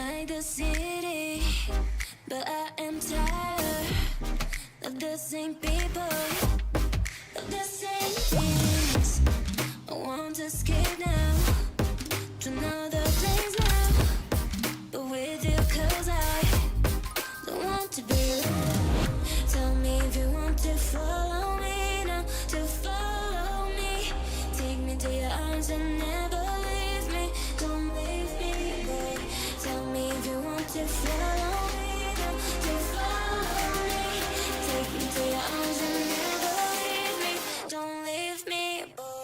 like the city, but I am tired of the same people, of the same things. I want to escape now to another place now, but with you, 'cause I don't want to be alone. Tell me if you want to follow me now, to follow me. Take me to your arms and never leave me. Don't leave me, boy. Tell me if you want to follow me now, to follow me. Take me to your arms and never leave me. Don't leave me, boy.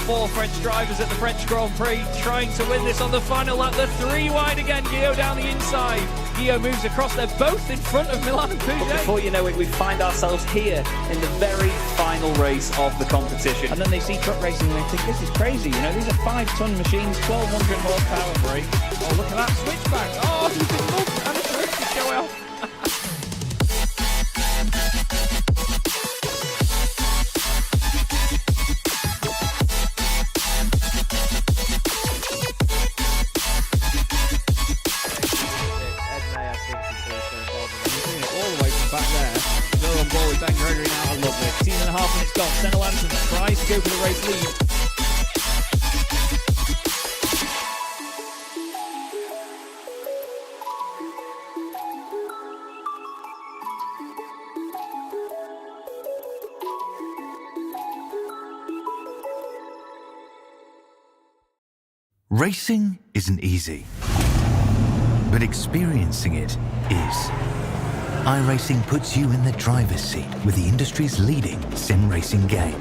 Four French drivers at the French Grand Prix trying to win this on the final lap. The three wide again, Guillaume down the inside. Guillaume moves across, they're both in front of Milan and Pouget. Before you know it, we find ourselves here in the very final race of the competition. And then they see truck racing and they think, this is crazy, you know, these are 5-ton machines, 1200 horsepower brake. Oh, look at that switchback. Oh, you can look and the switch to show off. Ben Gregory now, I love it. 16.5 minutes gone. Senna Anderson tries to go for the race lead. Racing isn't easy, but experiencing it is. iRacing puts you in the driver's seat with the industry's leading sim racing game.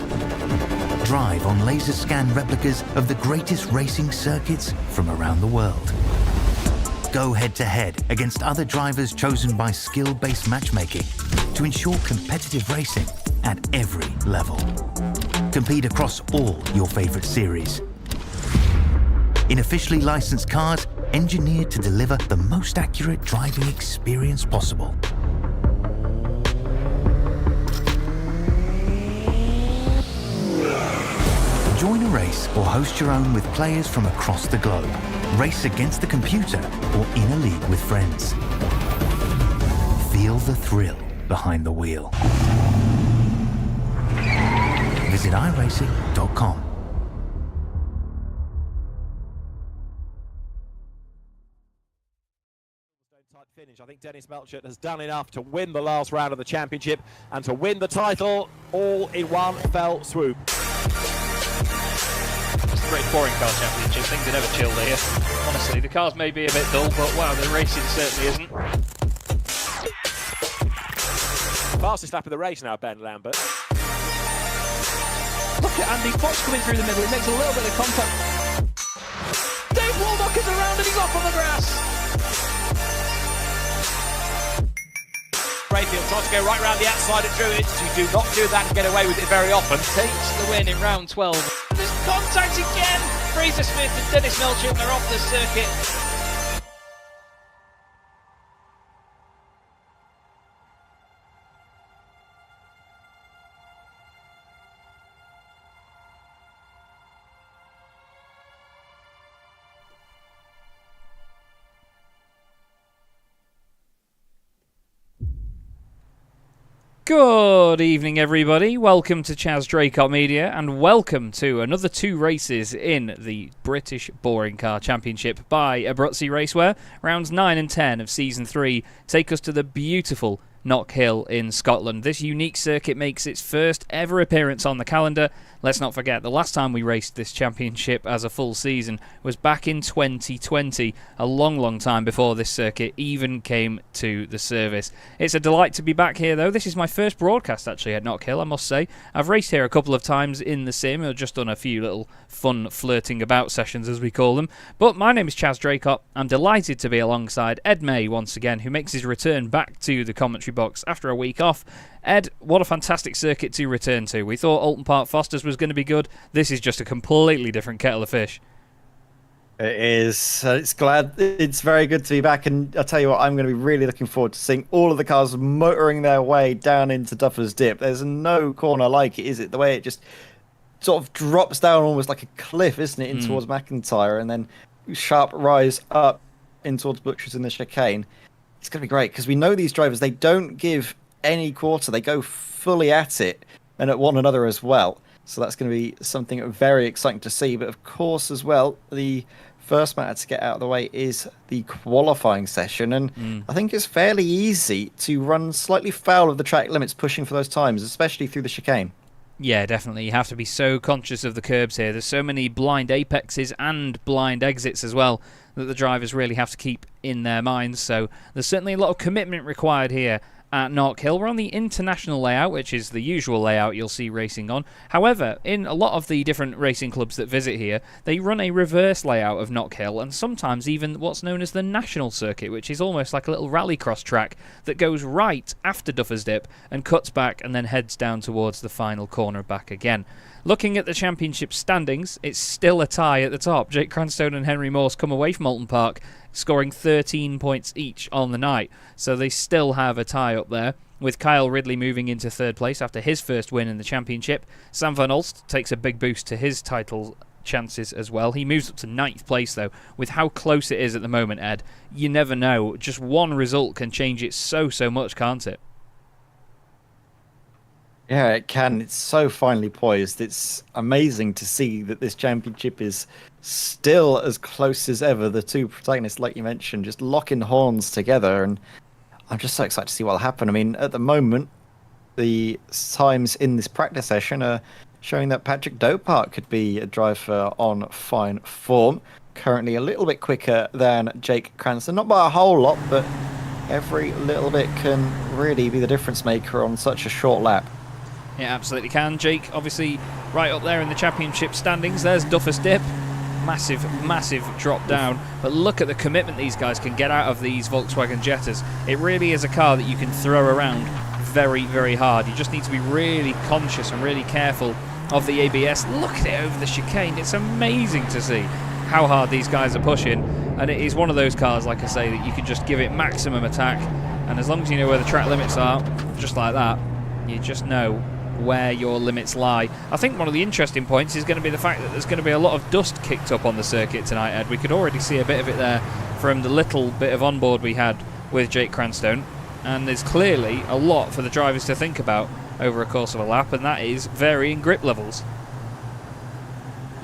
Drive on laser scan replicas of the greatest racing circuits from around the world. Go head to head against other drivers chosen by skill-based matchmaking to ensure competitive racing at every level. Compete across all your favorite series. In officially licensed cars, engineered to deliver the most accurate driving experience possible. Join a race or host your own with players from across the globe. Race against the computer or in a league with friends. Feel the thrill behind the wheel. Visit iRacing.com. Finish. I think Dennis Melchett has done enough to win the last round of the championship and to win the title all in one fell swoop. It's a great touring car championship. Things are never chilled here. Honestly, the cars may be a bit dull, but wow, the racing certainly isn't. Fastest lap of the race now, Ben Lambert. Look at Andy Fox coming through the middle. He makes a little bit of contact. Dave Waldock is around and he's off on the grass. Rayfield tries to go right round the outside of Druids. You do not do that and get away with it very often. Takes the win in round 12. There's contact again. Fraser Smith and Dennis Melchuk are off the circuit. Good evening, everybody. Welcome to Chaz Draycott Media, and welcome to another 2 races in the British Boring Car Championship by Abruzzi Racewear. Rounds 9 and 10 of Season 3 take us to the beautiful Knockhill in Scotland. This unique circuit makes its first ever appearance on the calendar. Let's not forget, the last time we raced this championship as a full season was back in 2020, a long time before this circuit even came to the service. It's a delight to be back here, though. This is my first broadcast, actually, at Knockhill, I must say. I've raced here a couple of times in the sim. I've just done a few little fun flirting about sessions, as we call them. But my name is Chaz Draycott. I'm delighted to be alongside Ed May once again, who makes his return back to the commentary box after a week off. Ed, what a fantastic circuit to return to. We thought Alton Park Fosters was going to be good. This is just a completely different kettle of fish. It is. It's very good to be back, and I'll tell you what, I'm going to be really looking forward to seeing all of the cars motoring their way down into Duffer's Dip. There's no corner like it, is it? The way it just sort of drops down almost like a cliff, isn't it, in towards McIntyre, and then sharp rise up in towards Butchers in the chicane. It's going to be great, because we know these drivers, they don't give any quarter. They go fully at it, and at one another as well. So that's going to be something very exciting to see. But of course, as well, the first matter to get out of the way is the qualifying session. And I think it's fairly easy to run slightly foul of the track limits, pushing for those times, especially through the chicane. Yeah, definitely. You have to be so conscious of the curbs here. There's so many blind apexes and blind exits as well that the drivers really have to keep in their minds. So there's certainly a lot of commitment required here at Knockhill. We're on the international layout, which is the usual layout you'll see racing on. However, in a lot of the different racing clubs that visit here, they run a reverse layout of Knockhill, and sometimes even what's known as the national circuit, which is almost like a little rallycross track that goes right after Duffer's Dip and cuts back and then heads down towards the final corner back again. Looking at the championship standings, it's still a tie at the top. Jake Cranstone and Henry Morse come away from Alton Park, scoring 13 points each on the night. So they still have a tie up there, with Kyle Ridley moving into 3rd place after his first win in the championship. Sam van Olst takes a big boost to his title chances as well. He moves up to 9th place, though. With how close it is at the moment, Ed, you never know. Just one result can change it so much, can't it? Yeah, it can. It's so finely poised. It's amazing to see that this championship is still as close as ever. The two protagonists, like you mentioned, just locking horns together, and I'm just so excited to see what'll happen. I mean, at the moment, the times in this practice session are showing that Patrick Dopart could be a driver on fine form. Currently a little bit quicker than Jake Cranston. Not by a whole lot, but every little bit can really be the difference maker on such a short lap. It absolutely can. Jake, obviously, right up there in the championship standings. There's Duffer's Dip. Massive drop down. But look at the commitment these guys can get out of these Volkswagen Jettas. It really is a car that you can throw around very hard. You just need to be really conscious and really careful of the ABS. Look at it over the chicane. It's amazing to see how hard these guys are pushing. And it is one of those cars, like I say, that you can just give it maximum attack. And as long as you know where the track limits are, just like that, you just know where your limits lie. I think one of the interesting points is going to be the fact that there's going to be a lot of dust kicked up on the circuit tonight, Ed. We could already see a bit of it there from the little bit of onboard we had with Jake Cranstone, and there's clearly a lot for the drivers to think about over a course of a lap, and that is varying grip levels.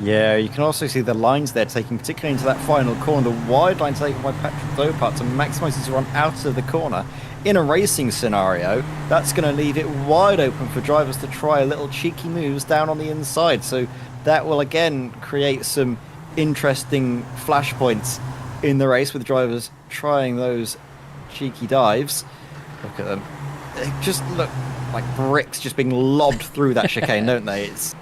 Yeah, you can also see the lines there taking, particularly into that final corner, the wide line taken by Patrick Dopart to maximise his run out of the corner. In a racing scenario, that's going to leave it wide open for drivers to try little cheeky moves down on the inside. So that will again create some interesting flashpoints in the race with drivers trying those cheeky dives. Look at them. they just look like bricks just being lobbed through that chicane, don't they? It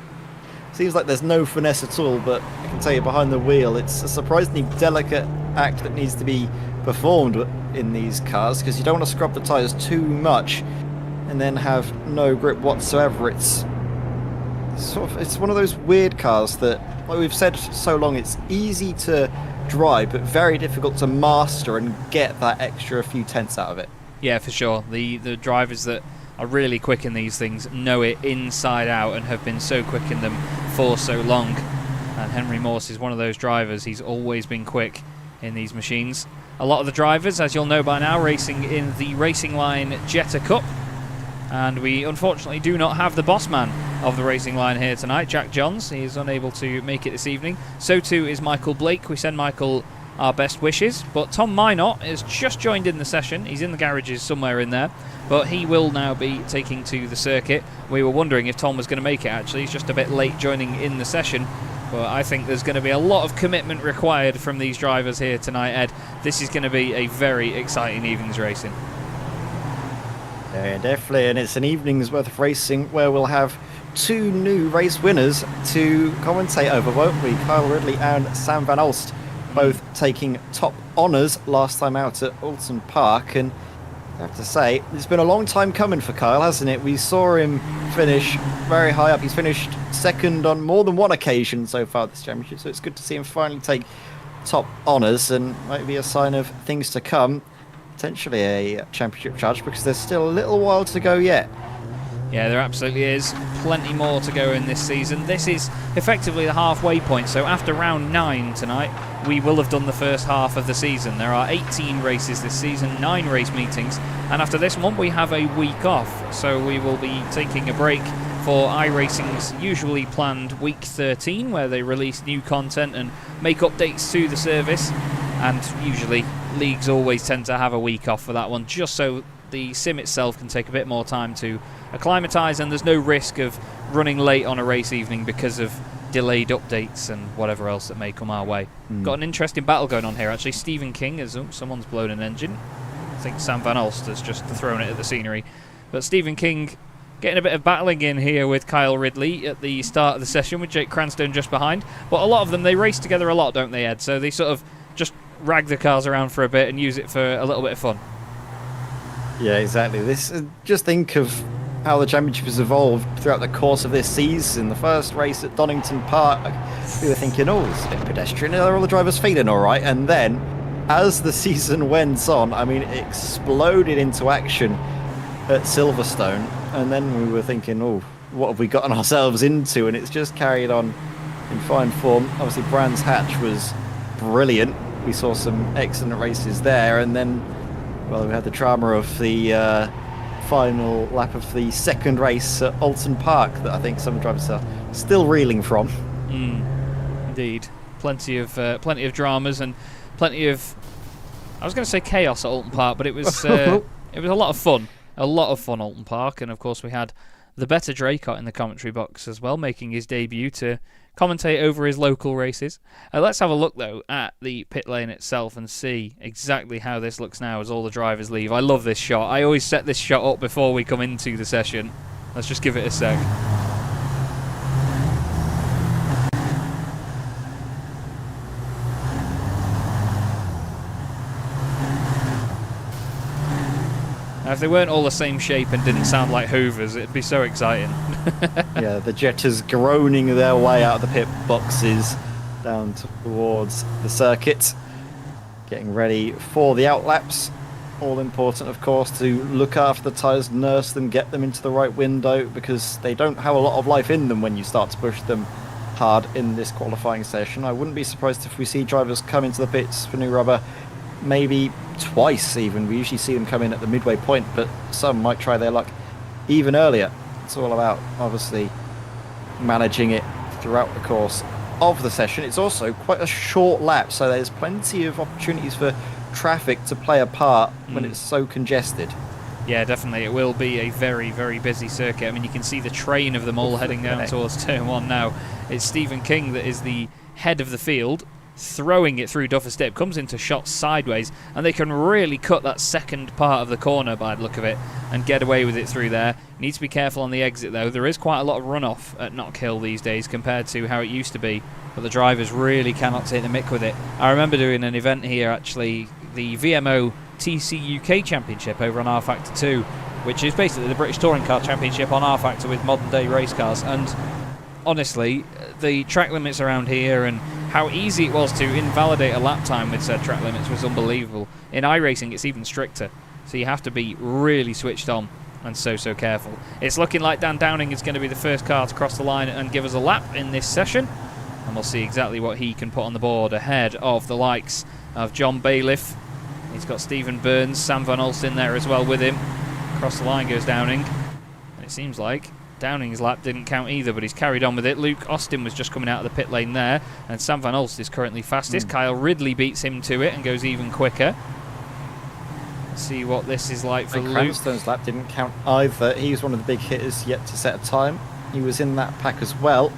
seems like there's no finesse at all, but I can tell you behind the wheel, it's a surprisingly delicate act that needs to be performed in these cars, because you don't want to scrub the tyres too much and then have no grip whatsoever. It's one of those weird cars that, like we've said so long, it's easy to drive but very difficult to master and get that extra few tenths out of it. Yeah, for sure. The drivers that are really quick in these things know it inside out and have been so quick in them for so long. And Henry Morse is one of those drivers. He's always been quick in these machines. A lot of the drivers, as you'll know by now, racing in the Racing Line Jetta Cup. And we unfortunately do not have the boss man of the Racing Line here tonight, Jack Johns. He is unable to make it this evening. So too is Michael Blake. We send Michael our best wishes. But Tom Minot has just joined in the session. He's in the garages somewhere in there. But he will now be taking to the circuit. We were wondering if Tom was going to make it, actually. He's just a bit late joining in the session. But I think there's going to be a lot of commitment required from these drivers here tonight, Ed. This is going to be a very exciting evening's racing. Yeah, definitely, and it's an evening's worth of racing where we'll have two new race winners to commentate over, won't we? Kyle Ridley and Sam Van Alst, both taking top honours last time out at Alton Park. And I have to say, it's been a long time coming for Kyle, hasn't it? We saw him finish very high up. He's finished second on more than one occasion so far this championship, so it's good to see him finally take top honours, and might be a sign of things to come. Potentially a championship charge, because there's still a little while to go yet. Yeah, there absolutely is. Plenty more to go in this season. This is effectively the halfway point, so after round 9 tonight, we will have done the first half of the season. There are 18 races this season, 9 race meetings, and after this one we have a week off, so we will be taking a break for iRacing's usually planned week 13, where they release new content and make updates to the service, and usually leagues always tend to have a week off for that one, just so the sim itself can take a bit more time to acclimatise, and there's no risk of running late on a race evening because of delayed updates and whatever else that may come our way. Got an interesting battle going on here, actually. Stephen King, as someone's blown an engine. I think Sam Van Alst has just thrown it at the scenery. But Stephen King getting a bit of battling in here with Kyle Ridley at the start of the session, with Jake Cranstone just behind. But a lot of them, they race together a lot, don't they, Ed? So they sort of just rag the cars around for a bit and use it for a little bit of fun. Yeah, exactly. Just think of how the championship has evolved throughout the course of this season. The first race at Donington Park, we were thinking, oh, it's a bit pedestrian, are all the drivers feeling all right? And then, as the season went on, I mean, it exploded into action at Silverstone, and then we were thinking, oh, what have we gotten ourselves into? And it's just carried on in fine form. Obviously, Brands Hatch was brilliant. We saw some excellent races there, and then, well, we had the drama of the final lap of the second race at Alton Park that I think some drivers are still reeling from. Indeed, plenty of dramas and plenty of, I was going to say chaos at Alton Park, but it was it was a lot of fun. Alton Park, and of course we had the better Draycott in the commentary box as well, making his debut to commentate over his local races. Let's have a look though at the pit lane itself and see exactly how this looks now as all the drivers leave. I love this shot. I always set this shot up before we come into the session. Let's just give it a sec. Now, if they weren't all the same shape and didn't sound like hoovers, it'd be so exciting. Yeah, the Jettas groaning their way out of the pit boxes down towards the circuit, getting ready for the outlaps. All important, of course, to look after the tyres, nurse them, get them into the right window, because they don't have a lot of life in them when you start to push them hard in this qualifying session. I wouldn't be surprised if we see drivers come into the pits for new rubber maybe twice even. We usually see them come in at the midway point, but some might try their luck even earlier. It's all about obviously managing it throughout the course of the session. It's also quite a short lap, so there's plenty of opportunities for traffic to play a part when it's so congested. Yeah, definitely. It will be a very, very busy circuit. I mean, you can see the train of them all heading down towards turn 1 now. It's Stephen King that is the head of the field, throwing it through Duffers Dip, comes into shots sideways, and they can really cut that second part of the corner by the look of it and get away with it through there. You need to be careful on the exit though. There is quite a lot of runoff at Knockhill these days compared to how it used to be, but the drivers really cannot take the mick with it. I remember doing an event here actually, the VMO TC UK Championship over on R Factor 2, which is basically the British Touring Car Championship on R Factor with modern day race cars, and honestly the track limits around here and how easy it was to invalidate a lap time with said track limits was unbelievable. In iRacing it's even stricter, so you have to be really switched on and so careful. It's looking like Dan Downing is going to be the first car to cross the line and give us a lap in this session, and we'll see exactly what he can put on the board ahead of the likes of John Bailiff. He's got Stephen Burns, Sam Van Alst in there as well with him. Across the line goes Downing, and it seems like Downing's lap didn't count either, but he's carried on with it. Luke Austin was just coming out of the pit lane there, and Sam Van Alst is currently fastest. Kyle Ridley beats him to it and goes even quicker. Let's see what this is like for Luke. Cranstone's lap didn't count either. He was one of the big hitters yet to set a time. He was in that pack as well.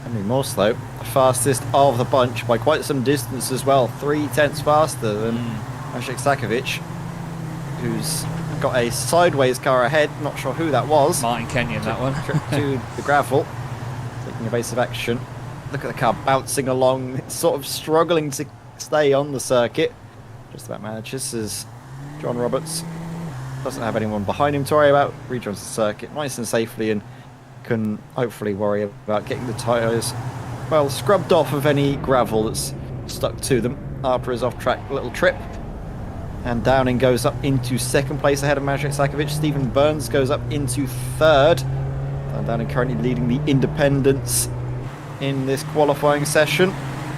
Henry Morse, though, the fastest of the bunch by quite some distance as well. 3/10 faster than Maciej Sakovic, who's got a sideways car ahead. Not sure who that was. Martin Kenyon, that one. Trip to the gravel, taking evasive action. Look at the car bouncing along, sort of struggling to stay on the circuit. Just about manages as John Roberts doesn't have anyone behind him to worry about. Rejoins the circuit nice and safely and can hopefully worry about getting the tyres well scrubbed off of any gravel that's stuck to them after his off-track little trip. And Downing goes up into second place ahead of Maciej Sakovic. Stephen Burns goes up into third. And Downing currently leading the independents in this qualifying session.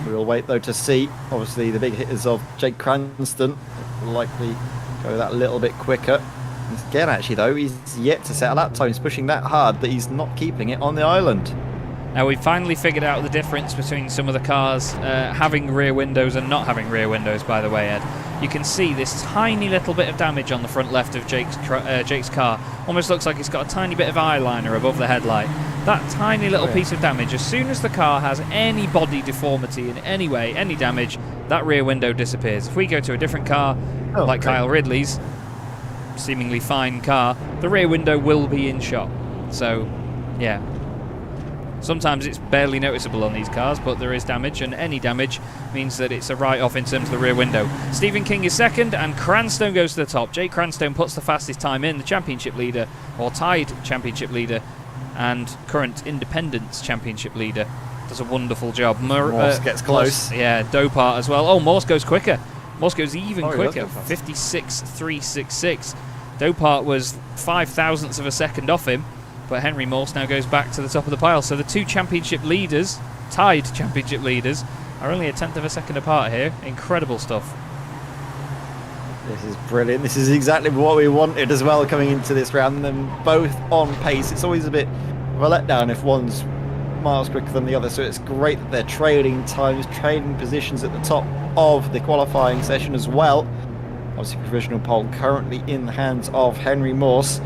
We'll wait though to see. Obviously the big hitters of Jake Cranston will likely go that little bit quicker. Again actually though, he's yet to set a lap time. He's pushing that hard that he's not keeping it on the island. Now we've finally figured out the difference between some of the cars having rear windows and not having rear windows, by the way, Ed. You can see this tiny little bit of damage on the front left of Jake's car. Almost looks like it's got a tiny bit of eyeliner above the headlight. That tiny little piece of damage, as soon as the car has any body deformity in any way, any damage, that rear window disappears. If we go to a different car, like Kyle Ridley's, seemingly fine car, the rear window will be in shot. So, yeah. Sometimes it's barely noticeable on these cars, but there is damage, and any damage means that it's a write-off in terms of the rear window. Stephen King is second, and Cranstone goes to the top. Jake Cranstone puts the fastest time in, the championship leader, or tied championship leader, and current independence championship leader. Does a wonderful job. Morse gets close. Yeah, Dopart as well. Oh, Morse goes quicker. Morse goes even quicker. 56.366. Dopart was 0.05 of a second off him. But Henry Morse now goes back to the top of the pile. So the two championship leaders, tied championship leaders, are only 1/10 of a second apart here. Incredible stuff. This is brilliant. This is exactly what we wanted as well coming into this round. Them both on pace. It's always a bit of a letdown if one's miles quicker than the other. So it's great that they're trading times, trading positions at the top of the qualifying session as well. Obviously, provisional pole currently in the hands of Henry Morse.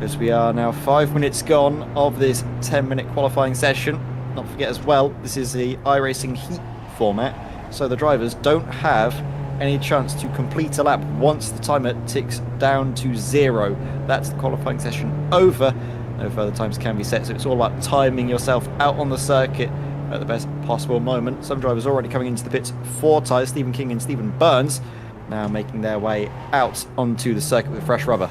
As we are now 5 minutes gone of this 10-minute qualifying session. Not forget as well, this is the iRacing Heat format, so the drivers don't have any chance to complete a lap once the timer ticks down to 0. That's the qualifying session over. No further times can be set, so it's all about timing yourself out on the circuit at the best possible moment. Some drivers already coming into the pits for tyres. Stephen King and Stephen Burns now making their way out onto the circuit with fresh rubber.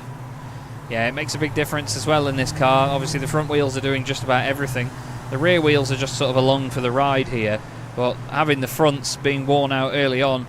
Yeah, it makes a big difference as well in this car. Obviously the front wheels are doing just about everything. The rear wheels are just sort of along for the ride here, but having the fronts being worn out early on,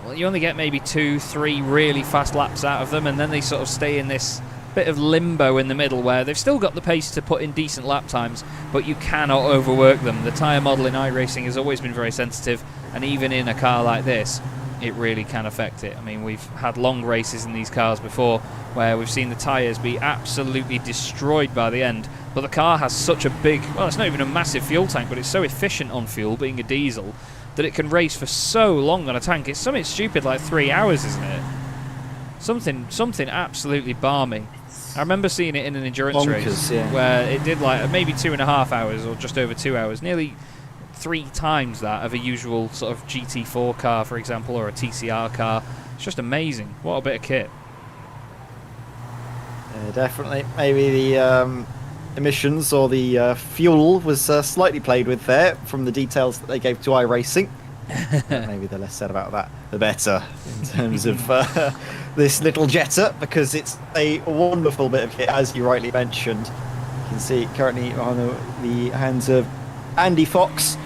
well, you only get maybe 2-3 really fast laps out of them, and then they sort of stay in this bit of limbo in the middle where they've still got the pace to put in decent lap times, but you cannot overwork them. The tyre model in iRacing has always been very sensitive, and even in a car like this, it really can affect it. I mean, we've had long races in these cars before where we've seen the tyres be absolutely destroyed by the end, but the car has such a big, well, it's not even a massive fuel tank, but it's so efficient on fuel, being a diesel, that it can race for so long on a tank. It's something stupid like 3 hours, isn't it? Something absolutely balmy. I remember seeing it in an endurance race where it did like maybe 2.5 hours or just over 2 hours, nearly 3 times that of a usual sort of GT4 car, for example, or a TCR car. It's just amazing. What a bit of kit. Yeah, definitely. Maybe the emissions or the fuel was slightly played with there from the details that they gave to iRacing. Maybe the less said about that, the better in terms of this little Jetta, because it's a wonderful bit of kit, as you rightly mentioned. You can see it currently on the hands of Andy Fox,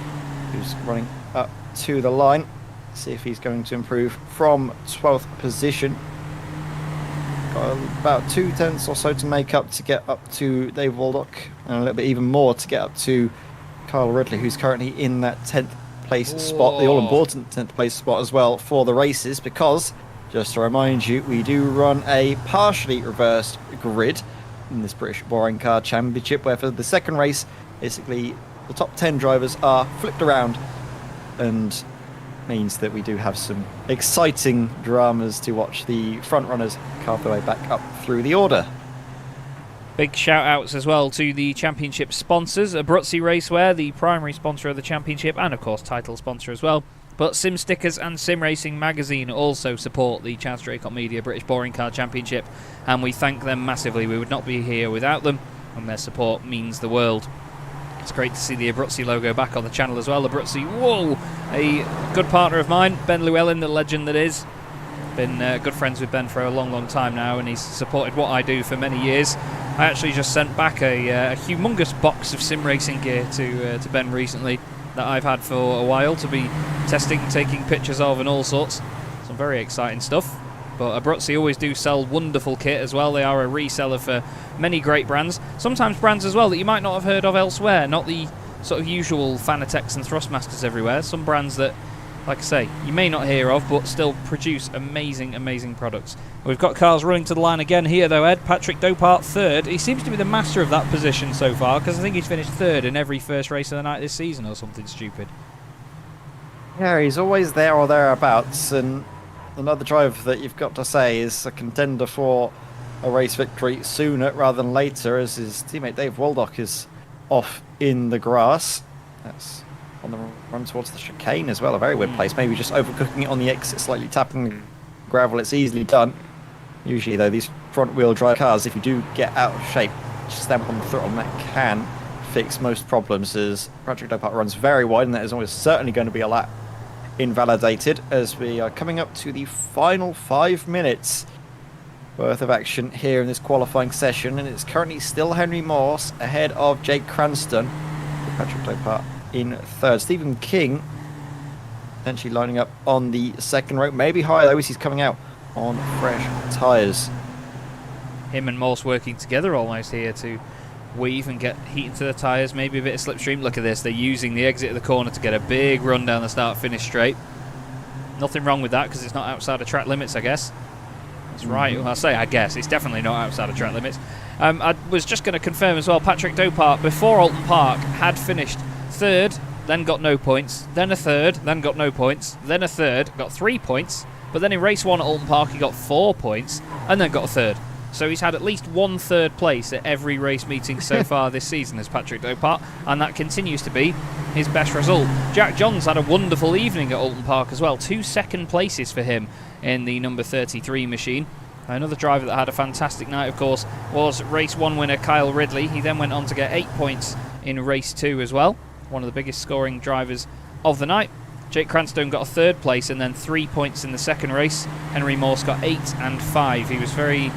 who's running up to the line. See if he's going to improve from 12th position. Got about 2 tenths or so to make up to get up to Dave Waldock, and a little bit even more to get up to Kyle Ridley, who's currently in that 10th place spot, the all-important 10th place spot as well for the races, because, just to remind you, we do run a partially reversed grid in this British Boring Car Championship, where for the second race, basically the top 10 drivers are flipped around, and means that we do have some exciting dramas to watch the front runners carve their way back up through the order. Big shout outs as well to the championship sponsors, Abruzzi Racewear, the primary sponsor of the championship, and of course title sponsor as well. But Sim Stickers and Sim Racing Magazine also support the Chaz Draycott Media British Boring Car Championship, and we thank them massively. We would not be here without them, and their support means the world. It's great to see the Abruzzi logo back on the channel as well. Abruzzi, whoa! A good partner of mine, Ben Llewellyn, the legend that is. Been good friends with Ben for a long time now, and he's supported what I do for many years. I actually just sent back a humongous box of sim racing gear to Ben recently that I've had for a while to be testing, taking pictures of and all sorts. Some very exciting stuff. But Abruzzi always do sell wonderful kit as well. They are a reseller for many great brands. Sometimes brands as well that you might not have heard of elsewhere, not the sort of usual Fanatec's and Thrustmasters everywhere. Some brands that, like I say, you may not hear of, but still produce amazing products. We've got cars running to the line again here, though, Ed. Patrick Dopart, 3rd. He seems to be the master of that position so far, because I think he's finished 3rd in every first race of the night this season, or something stupid. Yeah, he's always there or thereabouts, and another driver that you've got to say is a contender for a race victory sooner rather than later, as his teammate Dave Waldock is off in the grass. That's on the run towards the chicane as well, a very weird place. Maybe just overcooking it on the exit, slightly tapping the gravel. It's easily done. Usually, though, these front-wheel drive cars, if you do get out of shape, just stamp on the throttle, and that can fix most problems, as Patrick Dopart runs very wide, and that is almost certainly going to be a lap invalidated, as we are coming up to the final 5 minutes worth of action here in this qualifying session, and it's currently still Henry Morse ahead of Jake Cranston, Patrick Dopart in 3rd. Stephen King potentially lining up on the 2nd row, maybe higher though, as he's coming out on fresh tyres. Him and Morse working together almost here to weave and get heat into the tyres, maybe a bit of slipstream. Look at this, they're using the exit of the corner to get a big run down the start-finish straight. Nothing wrong with that, because it's not outside of track limits, I guess. That's right, well, I guess, it's definitely not outside of track limits. I was just going to confirm as well, Patrick Dopart, before Alton Park, had finished 3rd, then got no points, then a 3rd, then got no points, then a 3rd, got 3 points, but then in race 1 at Alton Park he got 4 points, and then got a 3rd. So he's had at least 1 3rd place at every race meeting so far this season as Patrick Dopart, and that continues to be his best result. Jack Johns had a wonderful evening at Alton Park as well. 2 2nd places for him in the number 33 machine. Another driver that had a fantastic night, of course, was race 1 winner Kyle Ridley. He then went on to get 8 points in race 2 as well. One of the biggest scoring drivers of the night. Jake Cranston got a 3rd place and then 3 points in the 2nd race. Henry Morse got 8 and 5. He was very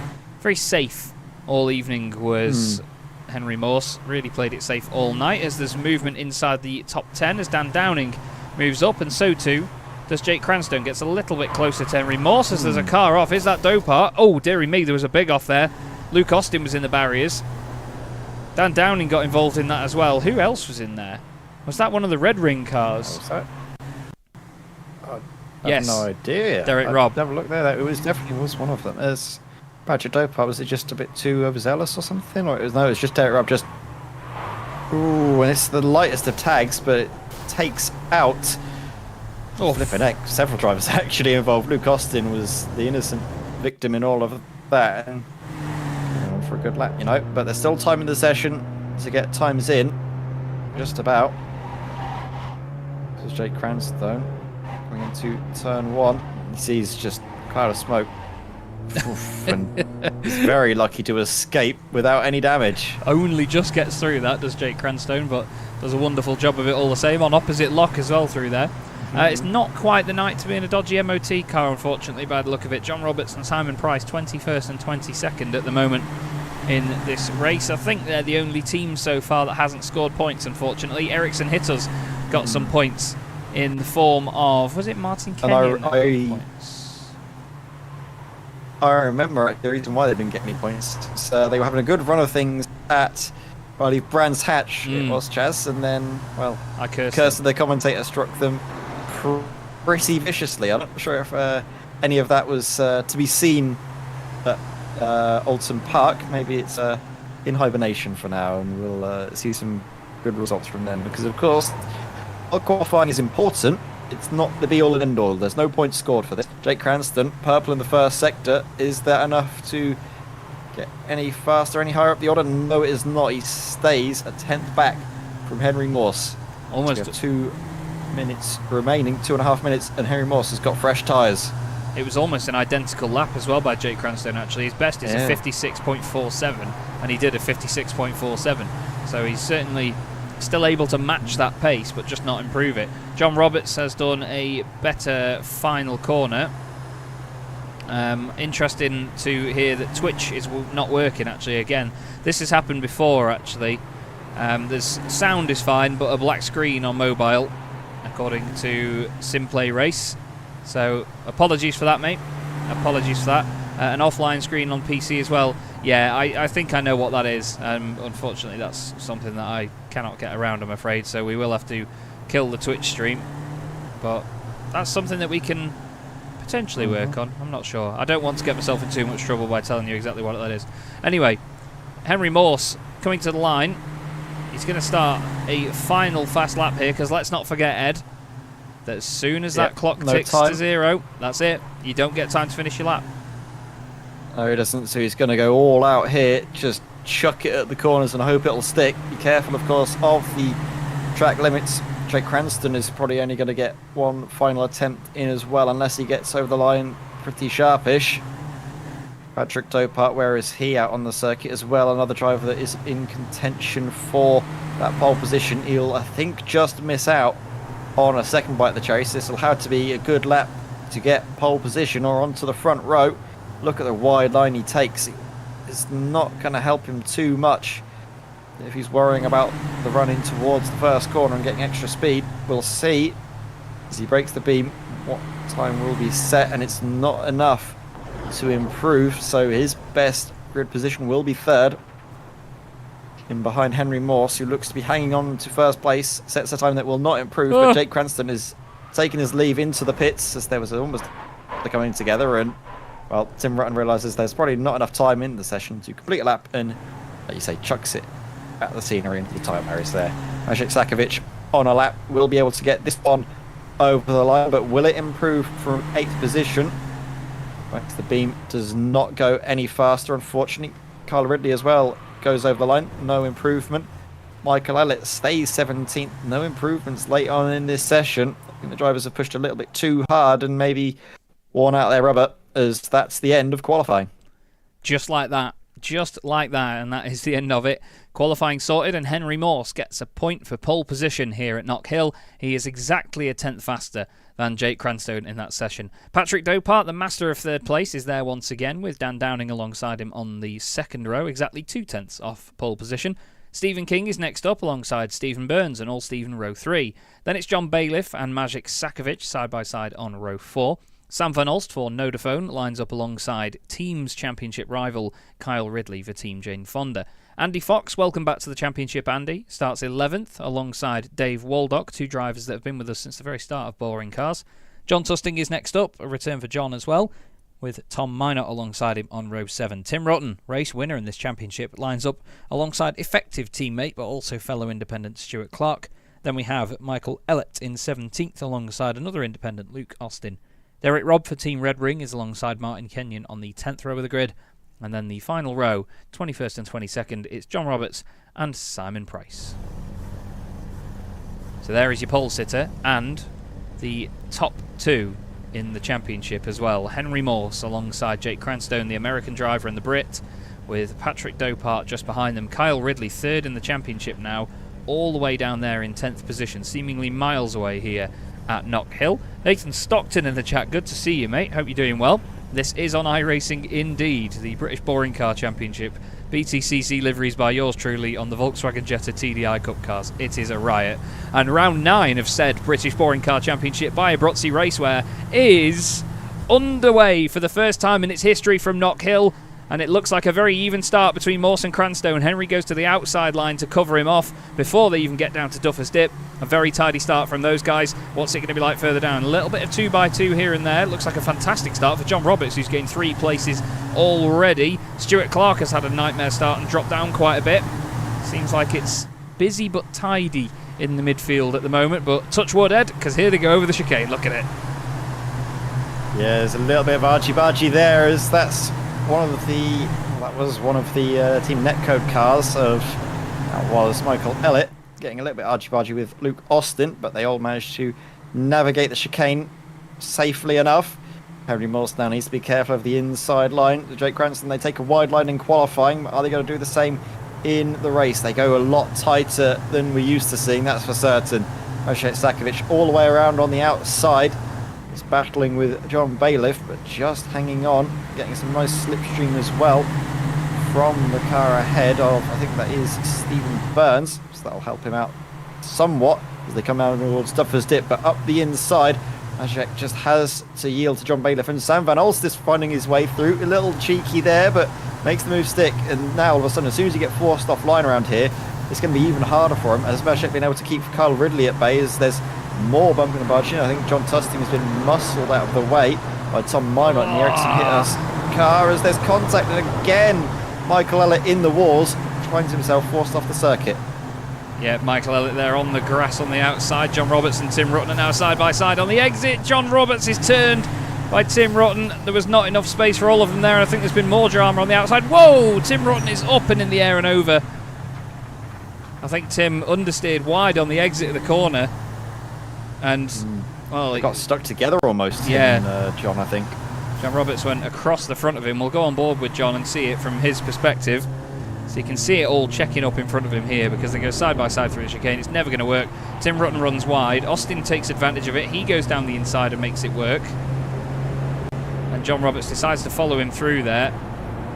safe all evening, was Henry Morse. Really played it safe all night, as there's movement inside the top 10 as Dan Downing moves up, and so too does Jake Cranston. Gets a little bit closer to Henry Morse as there's a car off. Is that Dopart? Oh, dearie me, there was a big off there. Luke Austin was in the barriers. Dan Downing got involved in that as well. Who else was in there? Was that one of the Red Ring cars? Was that? I Yes. have no idea. Derek Robb. Have a look there. It was definitely was one of them. As Patrick Dopart, was it just a bit too overzealous or something? Or it was just Derek Robb. Just ooh, and it's the lightest of tags, but it takes out. Oh, flipping heck! Several drivers actually involved. Luke Austin was the innocent victim in all of that, and on for a good lap, you know. But there's still time in the session to get times in, just about. This is Jake Cranstone coming into turn 1. He sees just a cloud of smoke. Oof, and he's very lucky to escape without any damage. Only just gets through that, does Jake Cranstone, but does a wonderful job of it all the same. On opposite lock as well through there. It's not quite the night to be in a dodgy MOT car, unfortunately, by the look of it. John Roberts and Simon Price, 21st and 22nd at the moment in this race. I think they're the only team so far that hasn't scored points, unfortunately. Ericsson Hitters got some points in the form of, was it Martin Kenyon? I remember the reason why they didn't get any points. So they were having a good run of things at, well, I believe Brands Hatch, it was, Chaz, and then, well, Kirsten, the commentator, struck them pretty viciously. I'm not sure if any of that was to be seen at Alton Park. Maybe it's in hibernation for now, and we'll see some good results from them. Because, of course, while qualifying is important, it's not the be-all and end-all. There's no points scored for this. Jake Cranston, purple in the first sector. Is that enough to get any faster, any higher up the order? No, it is not. He stays a 10th back from Henry Morse. Almost 2 minutes remaining, 2.5 minutes, and Henry Morse has got fresh tyres. It was almost an identical lap as well by Jake Cranstone, actually. His best is a 56.47, and he did a 56.47. So he's certainly still able to match that pace, but just not improve it. John Roberts has done a better final corner. Interesting to hear that Twitch is not working, actually, again. This has happened before, actually. There's sound is fine, but a black screen on mobile, according to Simplay Race. So apologies for that, mate. Apologies for that. An offline screen on PC as well. Yeah, I think I know what that is. Unfortunately, that's something that I cannot get around, I'm afraid. So we will have to kill the Twitch stream. But that's something that we can potentially work on. I'm not sure. I don't want to get myself in too much trouble by telling you exactly what that is. Anyway, Henry Morse coming to the line. He's going to start a final fast lap here, because let's not forget, Ed, that as soon as that clock ticks to 0, that's it. You don't get time to finish your lap. No, he doesn't, so he's going to go all out here, just chuck it at the corners and hope it'll stick. Be careful, of course, of the track limits. Jake Cranston is probably only going to get one final attempt in as well, unless he gets over the line pretty sharpish. Patrick Dopart, where is he out on the circuit as well? Another driver that is in contention for that pole position. He'll, I think, just miss out on a second bite of the chase. This will have to be a good lap to get pole position or onto the front row. Look at the wide line he takes. It's not going to help him too much if he's worrying about the run in towards the first corner and getting extra speed. We'll see as he breaks the beam what time will be set, and it's not enough to improve, so his best grid position will be third, in behind Henry Morse, who looks to be hanging on to first place. Sets a time that will not improve, but Jake Cranston is taking his leave into the pits, as there was almost coming together, and well, Tim Rutten realises there's probably not enough time in the session to complete a lap, and like you say, chucks it at the scenery into the time areas there. Maciej Sakovic on a lap will be able to get this one over the line, but will it improve from 8th position? Right, the beam does not go any faster, unfortunately. Carl Ridley as well goes over the line, no improvement. Michael Ellett stays 17th, no improvements late on in this session. I think the drivers have pushed a little bit too hard and maybe worn out their rubber, as that's the end of qualifying. Just like that, and that is the end of it. Qualifying sorted, and Henry Morse gets a point for pole position here at Knockhill. He is exactly a 10th faster than Jake Cranstone in that session. Patrick Dopart, the master of third place, is there once again, with Dan Downing alongside him on the second row, exactly 2 tenths off pole position. Stephen King is next up alongside Stephen Burns and all Stephen row 3. Then it's John Bailiff and Maciej Sakovic side by side on row 4. Sam Van Olst for Nodaphone lines up alongside Teams Championship rival Kyle Ridley for Team Jane Fonda. Andy Fox, welcome back to the Championship, Andy. Starts 11th alongside Dave Waldock, 2 drivers that have been with us since the very start of Boring Cars. John Tusting is next up, a return for John as well, with Tom Minot alongside him on row 7. Tim Rutten, race winner in this championship, lines up alongside effective teammate but also fellow independent Stuart Clark. Then we have Michael Ellett in 17th alongside another independent, Luke Austin. Derek Robb for Team Red Ring is alongside Martin Kenyon on the 10th row of the grid. And then the final row, 21st and 22nd, it's John Roberts and Simon Price. So there is your pole sitter and the top 2 in the championship as well. Henry Morse alongside Jake Cranstone, the American driver, and the Brit, with Patrick Dopart just behind them. Kyle Ridley 3rd in the championship now, all the way down there in 10th position, seemingly miles away here at Knockhill. Nathan Stockton in the chat, good to see you, mate. Hope you're doing well. This is on iRacing indeed, the British Boring Car Championship. BTCC liveries by yours truly on the Volkswagen Jetta TDI Cup cars. It is a riot. And round 9 of said British Boring Car Championship by Abruzzi Racewear is underway for the first time in its history from Knockhill. And it looks like a very even start between Morse and Cranstone. Henry goes to the outside line to cover him off before they even get down to Duffer's Dip. A very tidy start from those guys. What's it going to be like further down? A little bit of 2x2 here and there. Looks like a fantastic start for John Roberts, who's gained 3 places already. Stuart Clark has had a nightmare start and dropped down quite a bit. Seems like it's busy but tidy in the midfield at the moment. But touch wood, Ed, because here they go over the chicane. Look at it. Yeah, there's a little bit of argy-bargy there, as that's one of the, that was one of the Team Netcode cars of, that was Michael Ellett, getting a little bit argy-bargy with Luke Austin, but they all managed to navigate the chicane safely enough. Henry Morse now needs to be careful of the inside line. Jake Cranston, they take a wide line in qualifying, but are they going to do the same in the race? They go a lot tighter than we're used to seeing, that's for certain. Moshe Sakovic all the way around on the outside. He's battling with John Bailiff, but just hanging on, getting some nice slipstream as well from the car ahead of, I think that is Stephen Burns, so that'll help him out somewhat as they come down towards Duffer's Dip. But up the inside, Ajek just has to yield to John Bailiff, and Sam Van Olst finding his way through. A little cheeky there, but makes the move stick. And now all of a sudden, as soon as you get forced offline around here, it's going to be even harder for him, as Bashek being able to keep Kyle Ridley at bay as there's more bumping and barging. I think John Tusting has been muscled out of the way by Tom Minot, and the Ericsson hit us car as there's contact, and again Michael Ellett in the walls, finds himself forced off the circuit. Yeah, Michael Ellett there on the grass on the outside. John Roberts and Tim Rutten are now side by side on the exit. John Roberts is turned by Tim Rutten. There was not enough space for all of them there, and I think there's been more drama on the outside. Whoa! Tim Rutten is up and in the air and over. I think Tim understeered wide on the exit of the corner. And, well, they got stuck together almost. Yeah. John, I think. John Roberts went across the front of him. We'll go on board with John and see it from his perspective. So you can see it all checking up in front of him here, because they go side by side through the chicane. It's never going to work. Tim Rutten runs wide. Austin takes advantage of it. He goes down the inside and makes it work. And John Roberts decides to follow him through there.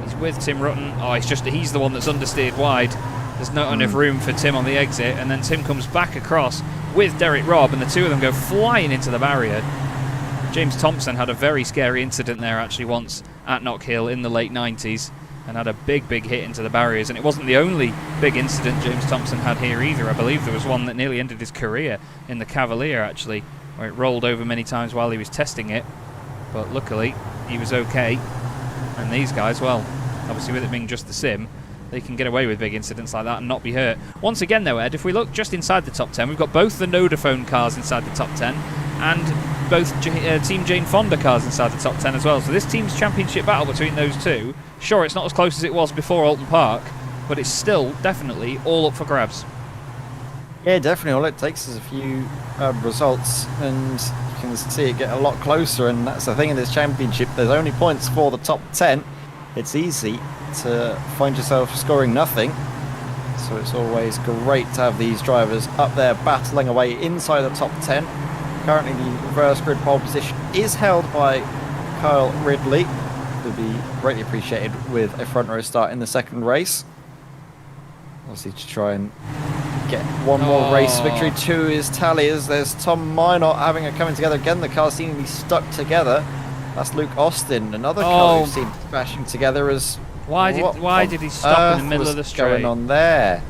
He's with Tim Rutten. Oh, he's the one that's understeered wide. There's not enough room for Tim on the exit, and then Tim comes back across with Derek Robb, and the two of them go flying into the barrier. James Thompson had a very scary incident there actually once at Knockhill in the late 90s, and had a big hit into the barriers. And it wasn't the only big incident James Thompson had here either. I believe there was one that nearly ended his career in the Cavalier actually, where it rolled over many times while he was testing it, but luckily he was okay. And these guys, well, obviously with it being just the sim, they can get away with big incidents like that and not be hurt. Once again though, Ed, if we look just inside the top 10, we've got both the Nodaphone cars inside the top 10 and both Team Jane Fonda cars inside the top 10 as well. So this team's championship battle between those two, sure, it's not as close as it was before Alton Park, but it's still definitely all up for grabs. Yeah, definitely. All it takes is a few results, and you can see it get a lot closer. And that's the thing in this championship. There's only points for the top 10. It's easy to find yourself scoring nothing. So it's always great to have these drivers up there battling away inside the top 10. Currently, the reverse grid pole position is held by Kyle Ridley. Would be greatly appreciated with a front row start in the second race. Obviously, to try and get one more race victory to his tally, as there's Tom Minot having it coming together again. The cars seemingly stuck together. That's Luke Austin, another car we've seen bashing together. As why did he stop in the middle of the straight? Going on there?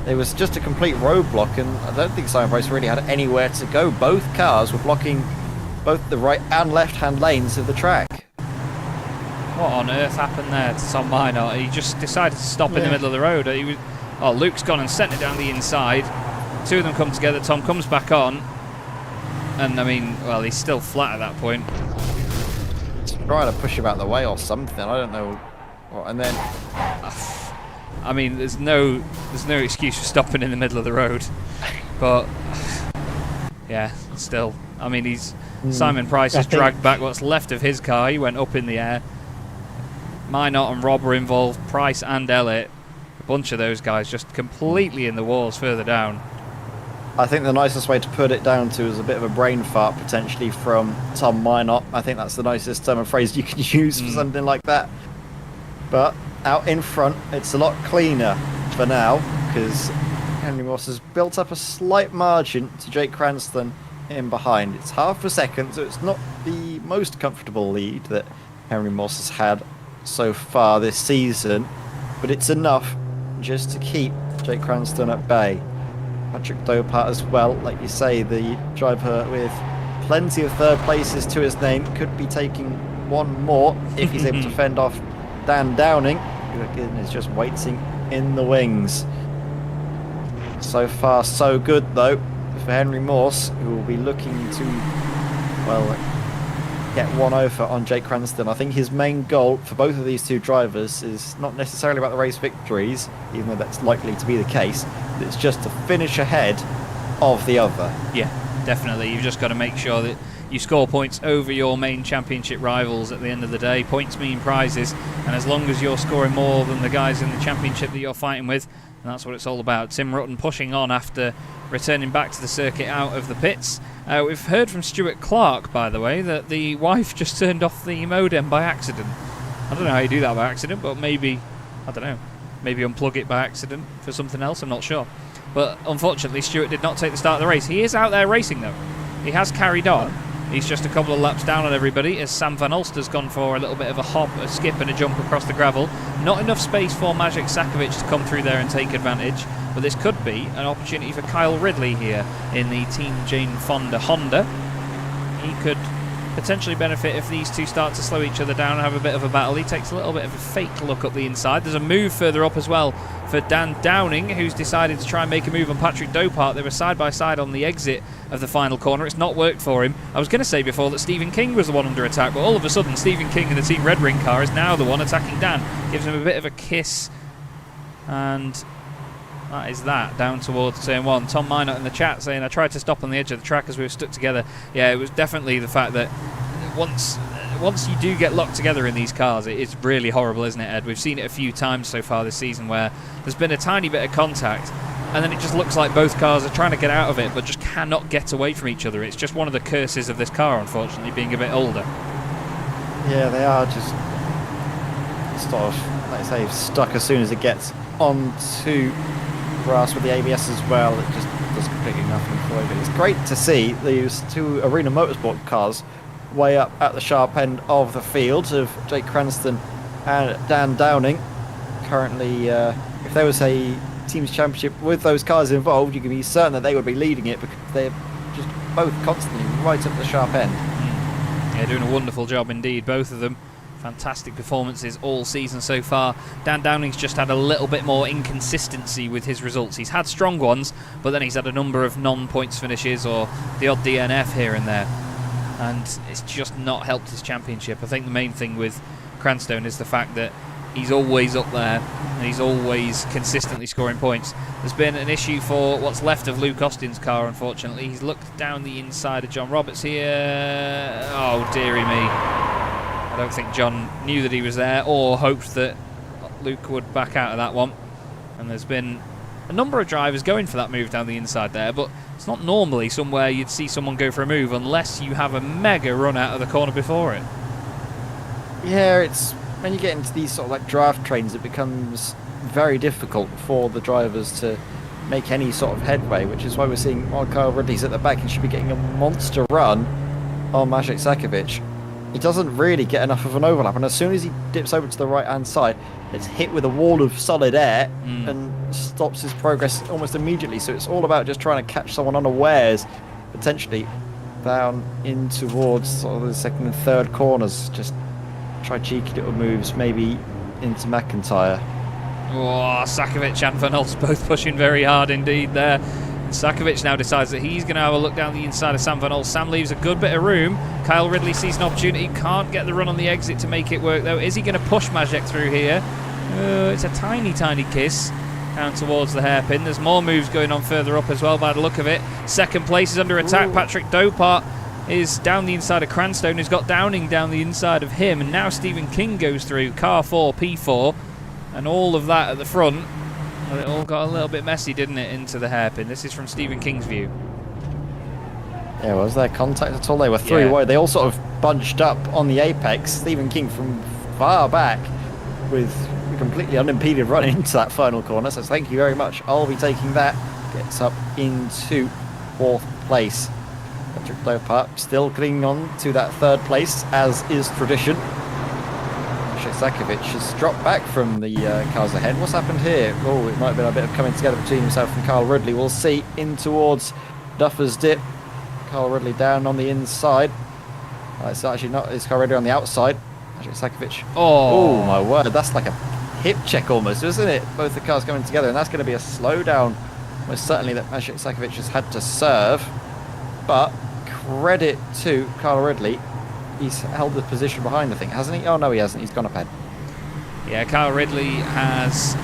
It was just a complete roadblock, and I don't think Simon Price really had anywhere to go. Both cars were blocking both the right and left-hand lanes of the track. What on earth happened there to Tom Minot? He just decided to stop in the middle of the road. Luke's gone and sent it down the inside. Two of them come together. Tom comes back on, and I mean, well, he's still flat at that point. Trying to push him out of the way or something. I don't know. And then, I mean, there's no excuse for stopping in the middle of the road. But yeah, still. I mean, Simon Price has dragged back what's left of his car. He went up in the air. Minot and Rob were involved, Price and Elliott. A bunch of those guys just completely in the walls further down. I think the nicest way to put it down to is a bit of a brain fart potentially from Tom Minot. I think that's the nicest term and phrase you can use for something like that. But out in front, it's a lot cleaner for now because Henry Moss has built up a slight margin to Jake Cranston in behind. It's half a second, so it's not the most comfortable lead that Henry Moss has had so far this season, but it's enough just to keep Jake Cranston at bay. Patrick Dopart as well, like you say, the driver with plenty of third places to his name, could be taking one more if he's able to fend off Dan Downing, who again is just waiting in the wings. So far so good though for Henry Morse, who will be looking to, well, get one over on Jake Cranston. I think his main goal for both of these two drivers is not necessarily about the race victories, even though that's likely to be the case. It's just to finish ahead of the other. Yeah, definitely. You've just got to make sure that you score points over your main championship rivals at the end of the day. Points mean prizes, and as long as you're scoring more than the guys in the championship that you're fighting with, that's what it's all about. Tim Rutten pushing on after returning back to the circuit out of the pits. We've heard from Stuart Clark, by the way, that the wife just turned off the modem by accident. I don't know how you do that by accident, but maybe, I don't know, maybe unplug it by accident for something else, I'm not sure. But unfortunately, Stuart did not take the start of the race. He is out there racing, though. He has carried on. He's just a couple of laps down on everybody as Sam Van Ulster's gone for a little bit of a hop, a skip and a jump across the gravel. Not enough space for Maciej Sakovic to come through there and take advantage, but this could be an opportunity for Kyle Ridley here in the Team Jane Fonda Honda. He could potentially benefit if these two start to slow each other down and have a bit of a battle. He takes a little bit of a fake look up the inside. There's a move further up as well for Dan Downing, who's decided to try and make a move on Patrick Dopart. They were side by side on the exit of the final corner. It's not worked for him. I was going to say before that Stephen King was the one under attack, but all of a sudden Stephen King in the Team Red Ring car is now the one attacking Dan. Gives him a bit of a kiss, and that is that, down towards turn one. Tom Minot in the chat saying, I tried to stop on the edge of the track as we were stuck together. Yeah, it was definitely the fact that once you do get locked together in these cars, it's really horrible, isn't it, Ed? We've seen it a few times so far this season where there's been a tiny bit of contact and then it just looks like both cars are trying to get out of it but just cannot get away from each other. It's just one of the curses of this car, unfortunately, being a bit older. Yeah, they are just sort of, like I say, stuck as soon as it gets onto grass with the ABS as well. It just does completely nothing for it. But it's great to see these two Arena Motorsport cars way up at the sharp end of the field of Jake Cranston and Dan Downing. Currently, if there was a team's championship with those cars involved, you can be certain that they would be leading it because they're just both constantly right up the sharp end. Yeah, doing a wonderful job indeed, both of them. Fantastic performances all season so far. Dan Downing's just had a little bit more inconsistency with his results. He's had strong ones, but then he's had a number of non-points finishes or the odd DNF here and there, and it's just not helped his championship. I think the main thing with Cranstone is the fact that he's always up there and he's always consistently scoring points. There's been an issue for what's left of Luke Austin's car, unfortunately. He's looked down the inside of John Roberts here. Oh, dearie me. I don't think John knew that he was there or hoped that Luke would back out of that one. And there's been a number of drivers going for that move down the inside there, but it's not normally somewhere you'd see someone go for a move unless you have a mega run out of the corner before it. Yeah, it's when you get into these sort of like draft trains, it becomes very difficult for the drivers to make any sort of headway, which is why we're seeing while Kyle Ridley's at the back, he should be getting a monster run on Maciej Sakovic. He doesn't really get enough of an overlap, and as soon as he dips over to the right hand side, it's hit with a wall of solid air and stops his progress almost immediately. So it's all about just trying to catch someone unawares, potentially down in towards sort of the second and third corners. Just try cheeky little moves, maybe into McIntyre. Oh, Sakovic and Van Hulst both pushing very hard indeed there. Sakovic now decides that he's going to have a look down the inside of Sam Van Hulst. Sam leaves a good bit of room. Kyle Ridley sees an opportunity, can't get the run on the exit to make it work though. Is he going to push Maciej through here? It's a tiny, tiny kiss. down towards the hairpin. There's more moves going on further up as well by the look of it. Second place is under attack. Ooh. Patrick Draycott is down the inside of Cranstone, who's got Downing down the inside of him, and now Stephen King goes through car 4, P4, and all of that at the front. Well, it all got a little bit messy, didn't it, into the hairpin. This is from Stephen King's view. Yeah, was there contact at all? They were three wide. They all sort of bunched up on the apex. Stephen King from far back with a completely unimpeded run into that final corner. So thank you very much. I'll be taking that. Gets up into 4th place. Patrick Draycott still clinging on to that 3rd place, as is tradition. Shizakovic has dropped back from the cars ahead. What's happened here? Oh, it might have been a bit of coming together between himself and Carl Ridley. We'll see. In towards Duffer's Dip. Carl Ridley down on the inside. It's actually not. It's Carl Ridley on the outside. Shizakovic. Oh my word! That's like a hip check almost, isn't it? Both the cars coming together, and that's going to be a slowdown. Most certainly that Shizakovic has had to serve. But credit to Carl Ridley. He's held the position behind the thing, hasn't he? Oh, no, he hasn't. He's gone up ahead. Yeah, Carl Ridley has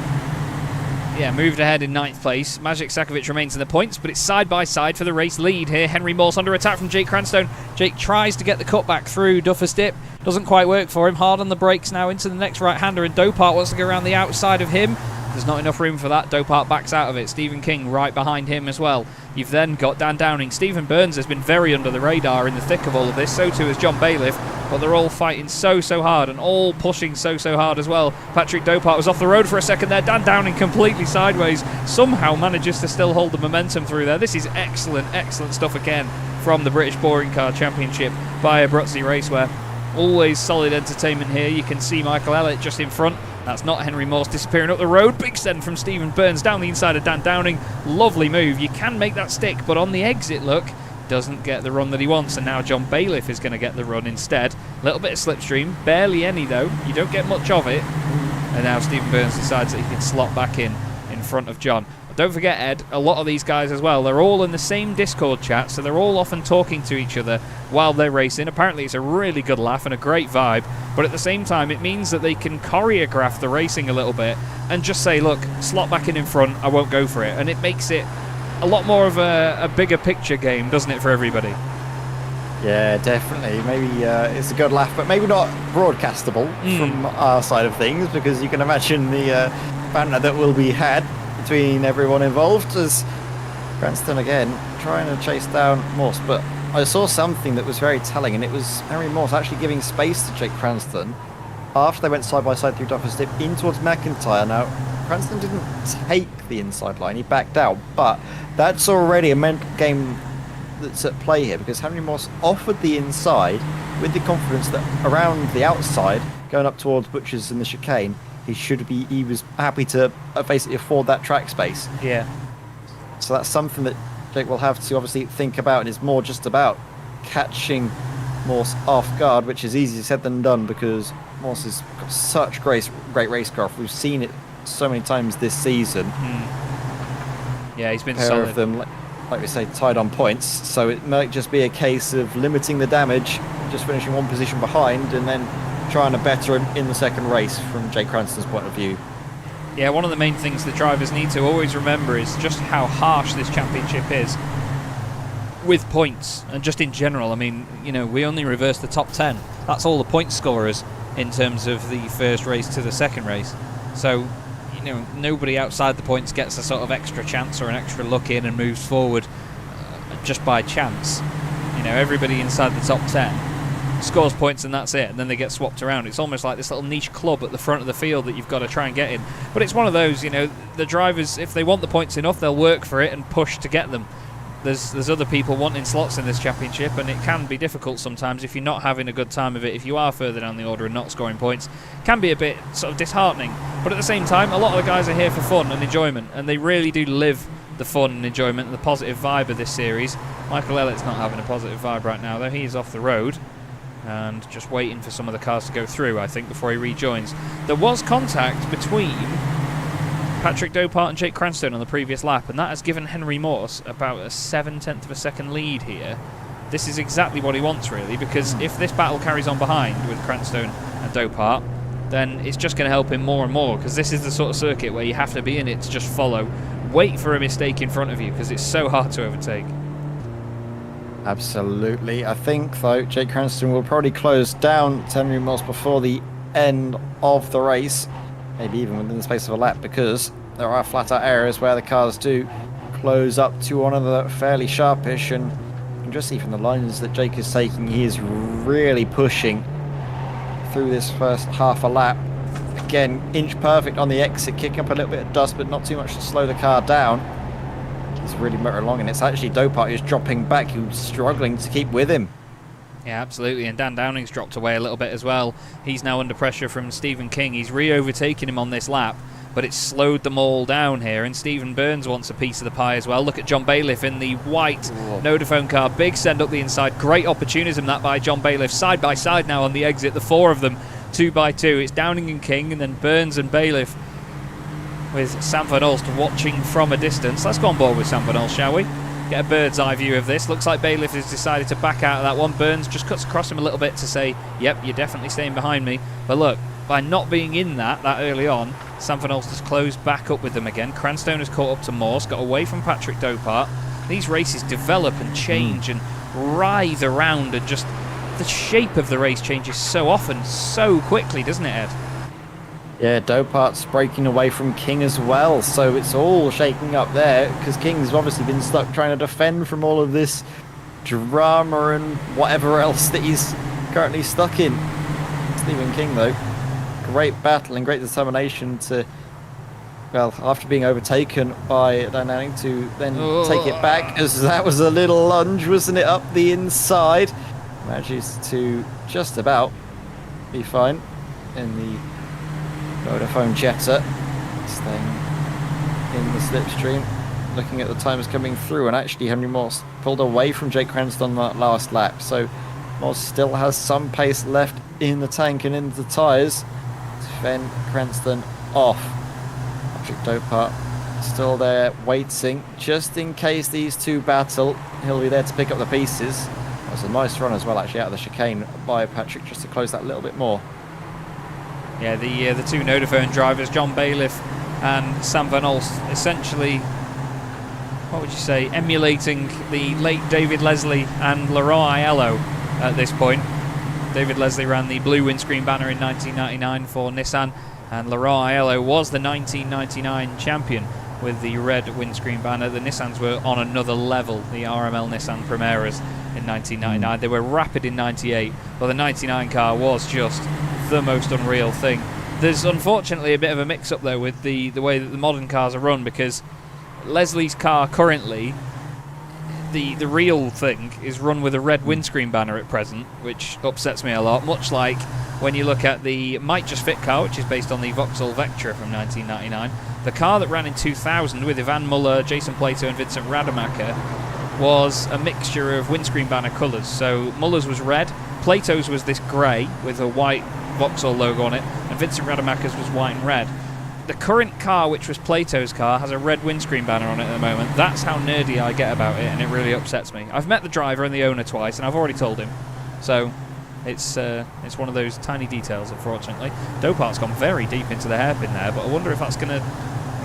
moved ahead in 9th place. Magic Sakovic remains in the points, but it's side by side for the race lead here. Henry Morse under attack from Jake Cranstone. Jake tries to get the cutback through Duffer's Dip. Doesn't quite work for him. Hard on the brakes now into the next right-hander, and Draycott wants to go around the outside of him. There's not enough room for that. Draycott backs out of it. Stephen King right behind him as well. You've then got Dan Downing. Stephen Burns has been very under the radar in the thick of all of this. So too has John Bailiff. But they're all fighting so hard and all pushing so hard as well. Patrick Draycott was off the road for a second there. Dan Downing completely sideways. Somehow manages to still hold the momentum through there. This is excellent stuff again from the British Boring Car Championship by Abruzzi Racewear. Always solid entertainment here. You can see Michael Ellett just in front. That's not Henry Morse disappearing up the road. Big send from Stephen Burns down the inside of Dan Downing. Lovely move. You can make that stick, but on the exit, look, doesn't get the run that he wants. And now John Bailiff is going to get the run instead. A little bit of slipstream. Barely any, though. You don't get much of it. And now Stephen Burns decides that he can slot back in front of John. Don't forget, Ed, a lot of these guys as well, they're all in the same Discord chat, so they're all often talking to each other while they're racing. Apparently it's a really good laugh and a great vibe, but at the same time it means that they can choreograph the racing a little bit and just say, look, slot back in front, I won't go for it. And it makes it a lot more of a bigger picture game, doesn't it, for everybody? Yeah, definitely. Maybe it's a good laugh, but maybe not broadcastable from our side of things, because you can imagine the banter that will be had between everyone involved, as Cranston again trying to chase down Morse. But I saw something that was very telling, and it was Henry Morse actually giving space to Jake Cranston after they went side by side through Duffer's Dip in towards McIntyre. Now, Cranston didn't take the inside line, he backed out, but that's already a mental game that's at play here, because Henry Morse offered the inside with the confidence that around the outside, going up towards Butchers in the chicane, he was happy to basically afford that track space. Yeah. So that's something that Jake will have to obviously think about, and it's more just about catching Morse off guard, which is easier said than done, because Morse has got such great racecraft. We've seen it so many times this season. Yeah, he's been pair solid. Of them, like we say, tied on points. So it might just be a case of limiting the damage, just finishing one position behind, and then trying to better him in the second race from Jake Cranston's point of view. Yeah, one of the main things the drivers need to always remember is just how harsh this championship is with points, and just in general. I mean, you know, we only reverse the top 10. That's all the point scorers in terms of the first race to the second race. So, you know, nobody outside the points gets a sort of extra chance or an extra look in and moves forward just by chance. You know, everybody inside the top 10 scores points and that's it, and then they get swapped around. It's almost like this little niche club at the front of the field that you've got to try and get in. But it's one of those, you know, the drivers, if they want the points enough, they'll work for it and push to get them. There's other people wanting slots in this championship, and it can be difficult sometimes if you're not having a good time of it. If you are further down the order and not scoring points, it can be a bit sort of disheartening. But at the same time, a lot of the guys are here for fun and enjoyment, and they really do live the fun and enjoyment and the positive vibe of this series. Michael Ellett's not having a positive vibe right now, though. He's off the road and just waiting for some of the cars to go through, I think, before he rejoins. There was contact between Patrick Draycott and Jake Cranstone on the previous lap, and that has given Henry Morse about a 7/10 of a second lead here. This is exactly what he wants, really, because if this battle carries on behind with Cranstone and Draycott, then it's just going to help him more and more, because this is the sort of circuit where you have to be in it to just follow. Wait for a mistake in front of you, because it's so hard to overtake. Absolutely. I think, though, Jake Cranston will probably close down 10 miles before the end of the race, maybe even within the space of a lap, because there are flat out areas where the cars do close up to one another fairly sharpish, and you can just see from the lines that Jake is taking, he is really pushing through this first half a lap. Again, inch perfect on the exit, kicking up a little bit of dust, but not too much to slow the car down. He's really motoring along, and it's actually Draycott who's dropping back, who's struggling to keep with him. Yeah, absolutely, and Dan Downing's dropped away a little bit as well. He's now under pressure from Stephen King. He's re-overtaken him on this lap, but it's slowed them all down here, and Stephen Burns wants a piece of the pie as well. Look at John Bailiff in the white Vodafone car. Big send up the inside. Great opportunism that by John Bailiff. Side by side now on the exit, the four of them, 2 by 2. It's Downing and King, and then Burns and Bailiff, with Sam Van Ulst watching from a distance. Let's go on board with Sam Van Ulst, shall we? Get a bird's eye view of this. Looks like Bailiff has decided to back out of that one. Burns just cuts across him a little bit to say, yep, you're definitely staying behind me. But look, by not being in that early on, Sam Van Ulst has closed back up with them again. Cranstone has caught up to Morse, got away from Patrick Draycott. These races develop and change and writhe around, and just the shape of the race changes so often, so quickly, doesn't it, Ed? Yeah, Draycott's breaking away from King as well, so it's all shaking up there, because King's obviously been stuck trying to defend from all of this drama and whatever else that he's currently stuck in. Stephen King, though, great battle and great determination to, well, after being overtaken by Dan Downing, to then take it back, as that was a little lunge, wasn't it, up the inside. Manages to just about be fine in the Vodafone Jetta, staying in the slipstream, looking at the times coming through, and actually Henry Morse pulled away from Jake Cranston on that last lap, so Morse still has some pace left in the tank and in the tyres to fend Cranston off. Patrick Draycott still there waiting, just in case these two battle. He'll be there to pick up the pieces. That was a nice run as well, actually, out of the chicane by Patrick, just to close that a little bit more. Yeah, the two Vodafone drivers, John Bailiff and Sam Van Ulst, essentially, what would you say, emulating the late David Leslie and Laurent Aiello at this point. David Leslie ran the blue windscreen banner in 1999 for Nissan, and Laurent Aiello was the 1999 champion with the red windscreen banner. The Nissans were on another level, the RML Nissan Primeras in 1999. They were rapid in 98, but the 99 car was just the most unreal thing. There's unfortunately a bit of a mix-up though with the way that the modern cars are run, because Leslie's car currently, the real thing is run with a red windscreen banner at present, which upsets me a lot, much like when you look at the Might Just Fit car, which is based on the Vauxhall Vectra from 1999. The car that ran in 2000 with Ivan Muller, Jason Plato and Vincent Rademacher was a mixture of windscreen banner colours. So Muller's was red, Plato's was this grey with a white Vauxhall logo on it, and Vincent Rademacher's was white and red. The current car, which was Plato's car, has a red windscreen banner on it at the moment. That's how nerdy I get about it, and it really upsets me. I've met the driver and the owner twice, and I've already told him. So it's one of those tiny details, unfortunately. Draycott's gone very deep into the hairpin there, but I wonder if that's going to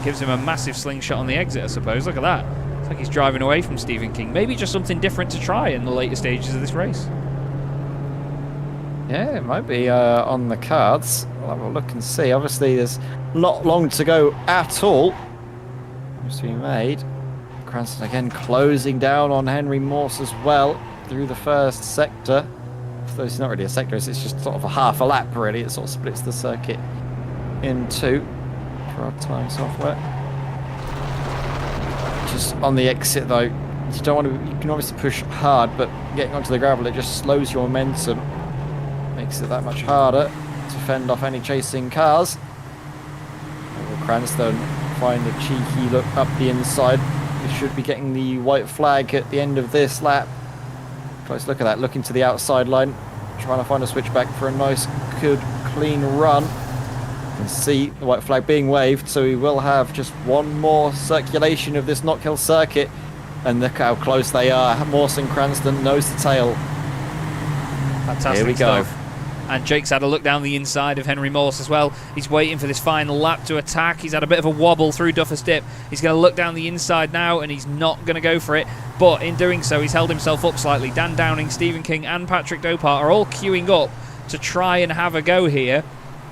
gives him a massive slingshot on the exit, I suppose. Look at that. It's like he's driving away from Stephen King. Maybe just something different to try in the later stages of this race. Yeah, it might be on the cards. We'll have a look and see. Obviously, there's not long to go at all. Must be made. Cranston again closing down on Henry Morse as well through the first sector. Though it's not really a sector, it's just sort of a half a lap, really. It sort of splits the circuit in two for our time software. Just on the exit, though, you don't want to. You can obviously push hard, but getting onto the gravel, it just slows your momentum. Makes it that much harder to fend off any chasing cars. Will Cranston find a cheeky look up the inside? He should be getting the white flag at the end of this lap. Close look at that, looking to the outside line, trying to find a switchback for a nice, good, clean run. You can see the white flag being waved, so we will have just one more circulation of this Knockhill circuit. And look how close they are. Morse and Cranston nose to tail. Fantastic Here we go. stuff. And Jake's had a look down the inside of Henry Morse as well. He's waiting for this final lap to attack. He's had a bit of a wobble through Duffers Dip. He's going to look down the inside now, and he's not going to go for it. But in doing so, he's held himself up slightly. Dan Downing, Stephen King and Patrick Dopart are all queuing up to try and have a go here.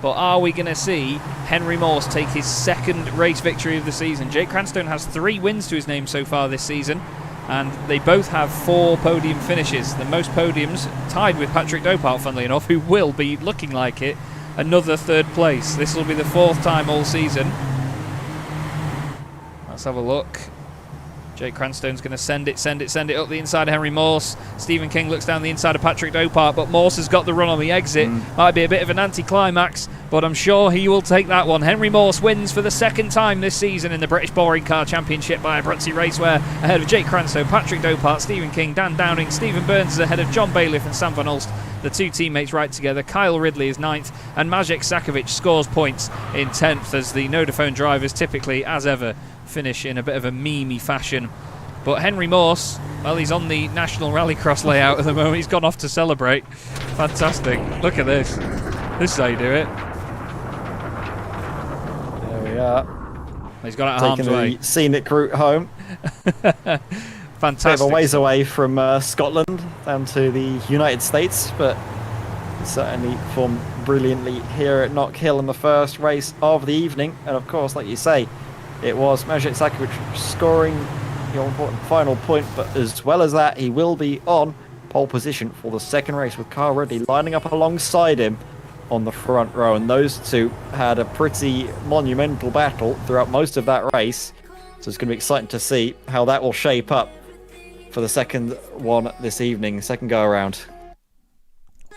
But are we going to see Henry Morse take his second race victory of the season? Jake Cranstone has 3 wins to his name so far this season, and they both have 4 podium finishes. The most podiums tied with Patrick Dopart, funnily enough, who will be looking like it. Another 3rd place. This will be the 4th time all season. Let's have a look. Jake Cranstone's going to send it up the inside of Henry Morse. Stephen King looks down the inside of Patrick Dopart, but Morse has got the run on the exit. Might be a bit of an anticlimax, but I'm sure he will take that one. Henry Morse wins for the 2nd time this season in the British Boring Car Championship by Abruzzi Racewear, ahead of Jake Cranstone, Patrick Dopart, Stephen King, Dan Downing. Stephen Burns is ahead of John Bailiff and Sam Van Olst, the 2 teammates right together. Kyle Ridley is 9th, and Maciej Sakovic scores points in 10th, as the Nodaphone drivers typically, as ever, finish in a bit of a memey fashion. But Henry Morse, well, he's on the National Rallycross layout at the moment. He's gone off to celebrate. Fantastic. Look at this. This is how you do it. There we are. He's got it at harm's way. The scenic route home. Fantastic. Bit of a ways away from Scotland down to the United States, but certainly performed brilliantly here at Knockhill in the first race of the evening. And of course, like you say, it was Maciej Sakovic scoring the important final point, but as well as that, he will be on pole position for the 2nd race, with Kyle Ridley lining up alongside him on the front row. And those two had a pretty monumental battle throughout most of that race, so it's going to be exciting to see how that will shape up for the 2nd one this evening, 2nd go around.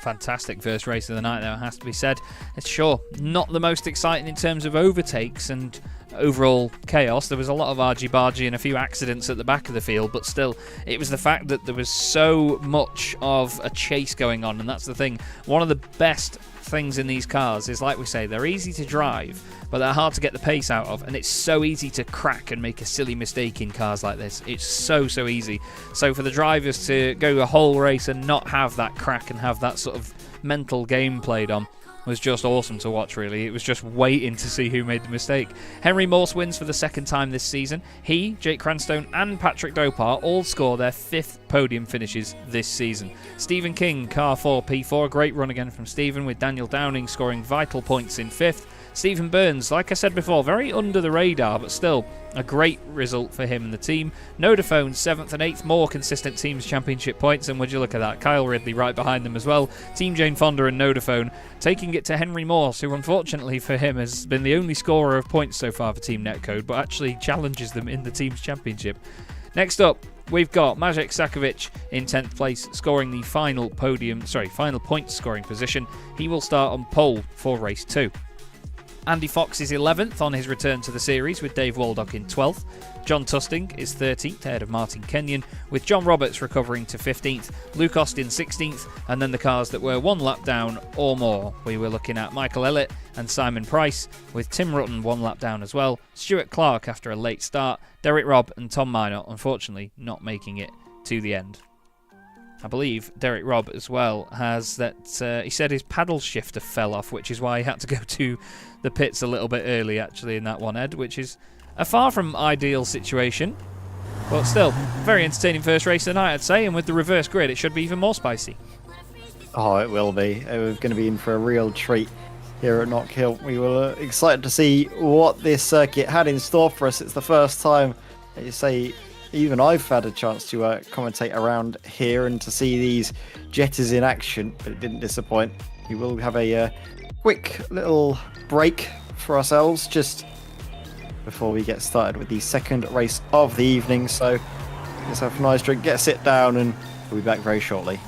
Fantastic first race of the night, though, it has to be said. It's sure not the most exciting in terms of overtakes and overall chaos. There was a lot of argy-bargy and a few accidents at the back of the field, but still, it was the fact that there was so much of a chase going on, and that's the thing. One of the best things in these cars is, like we say, they're easy to drive, but they're hard to get the pace out of, and it's so easy to crack and make a silly mistake in cars like this. It's so easy. So for the drivers to go a whole race and not have that crack and have that sort of mental game played on was just awesome to watch, really. It was just waiting to see who made the mistake. Henry Morse wins for the 2nd time this season. He, Jake Cranstone and Patrick Dopart all score their 5th podium finishes this season. Stephen King, car 4, P4, a great run again from Stephen, with Daniel Downing scoring vital points in 5th. Stephen Burns, like I said before, very under the radar, but still a great result for him and the team. Nodaphone 7th and 8th, more consistent teams championship points, and would you look at that, Kyle Ridley right behind them as well. Team Jane Fonda and Nodaphone taking it to Henry Morse, who unfortunately for him has been the only scorer of points so far for Team Netcode, but actually challenges them in the team's championship. Next up, we've got Maciej Sakovic in 10th place, scoring the final points scoring position. He will start on pole for race 2. Andy Fox is 11th on his return to the series, with Dave Waldock in 12th. John Tusting is 13th, ahead of Martin Kenyon, with John Roberts recovering to 15th, Luke Austin 16th, and then the cars that were 1 lap down or more. We were looking at Michael Ellett and Simon Price, with Tim Rutten 1 lap down as well, Stuart Clark after a late start, Derek Robb and Tom Minor unfortunately not making it to the end. I believe Derek Robb as well has that, he said his paddle shifter fell off, which is why he had to go to the pits a little bit early actually in that one, Ed, which is a far from ideal situation, but still, very entertaining first race of the night, I'd say, and with the reverse grid it should be even more spicy. Oh, it will be. We're going to be in for a real treat here at Knockhill. We were excited to see what this circuit had in store for us. It's the first time, you say, even I've had a chance to commentate around here and to see these jetters in action, but it didn't disappoint. We will have a quick little break for ourselves just before we get started with the 2nd race of the evening. So let's have a nice drink, get a sit down, and we'll be back very shortly.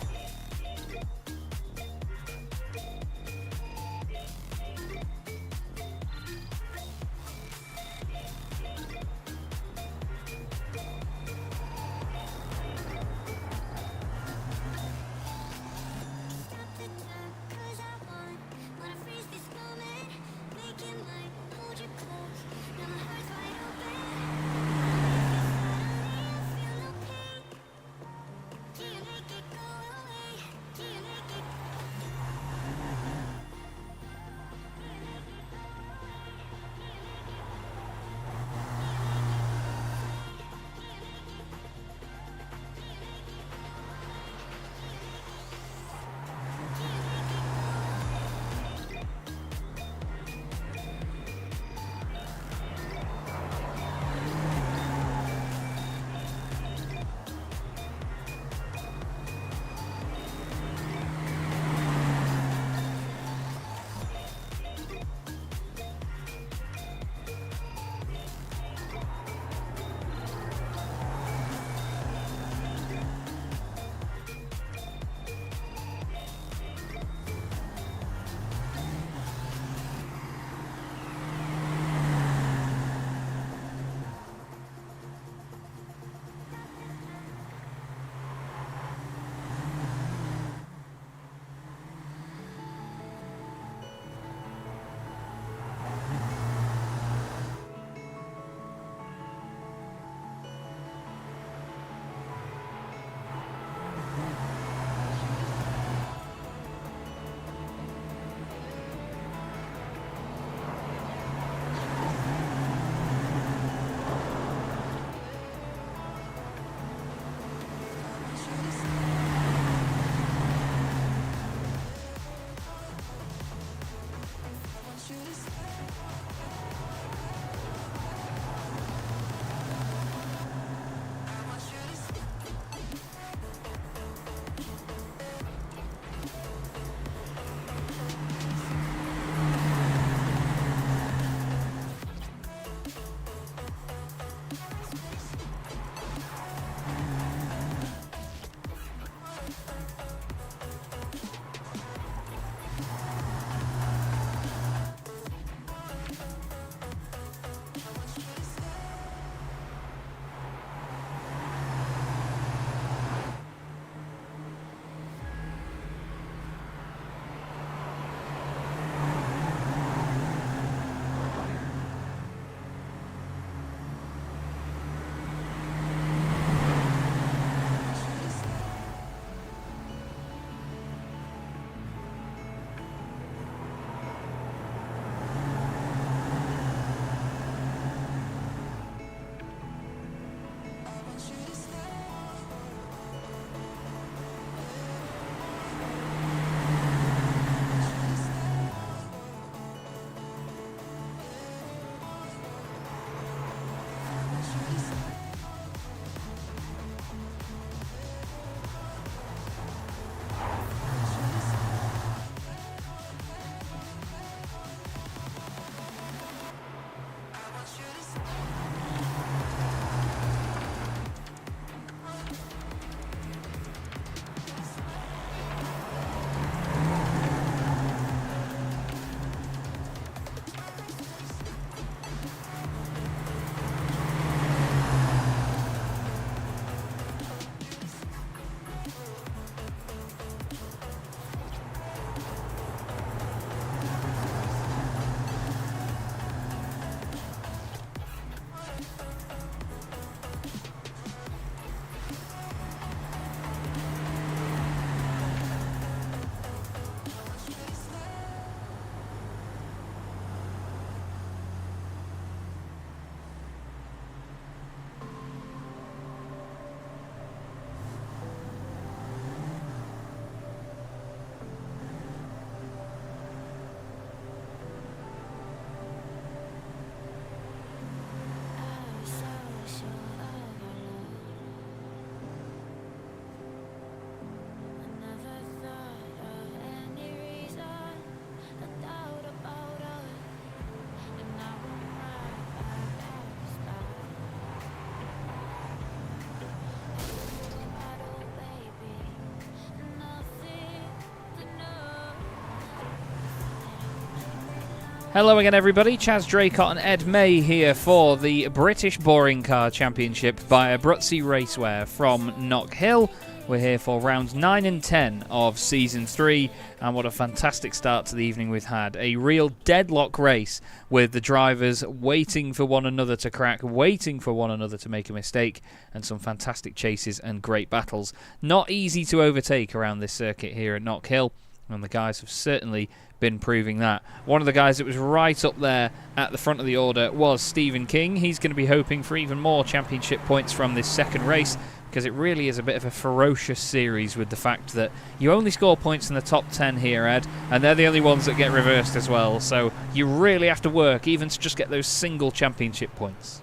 Hello again, everybody. Chaz Draycott and Ed May here for the British Boring Car Championship by Abruzzi Racewear from Knockhill. We're here for rounds 9 and 10 of Season 3, and what a fantastic start to the evening we've had. A real deadlock race with the drivers waiting for one another to crack, waiting for one another to make a mistake, and some fantastic chases and great battles. Not easy to overtake around this circuit here at Knockhill, and the guys have certainly been proving that. One of the guys that was right up there at the front of the order was Stephen King. He's going to be hoping for even more championship points from this second race, because it really is a bit of a ferocious series with the fact that you only score points in the top 10 here, Ed, and they're the only ones that get reversed as well, so you really have to work even to just get those single championship points.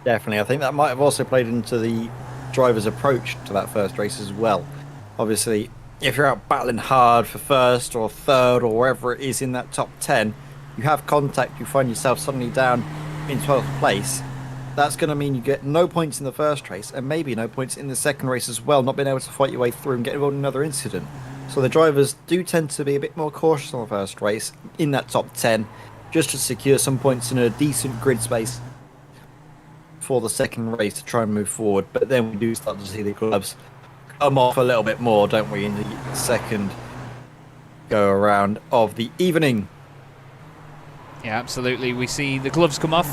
Definitely. I think that might have also played into the driver's approach to that first race as well. Obviously, if you're out battling hard for first or third or wherever it is in that top 10, you have contact, you find yourself suddenly down in 12th place. That's going to mean you get no points in the first race and maybe no points in the second race as well, not being able to fight your way through and get involved in another incident. So the drivers do tend to be a bit more cautious on the first race in that top 10, just to secure some points in a decent grid space for the second race to try and move forward. But then we do start to see the gloves come off a little bit more, don't we, in the second go around of the evening. Yeah, absolutely. We see the gloves come off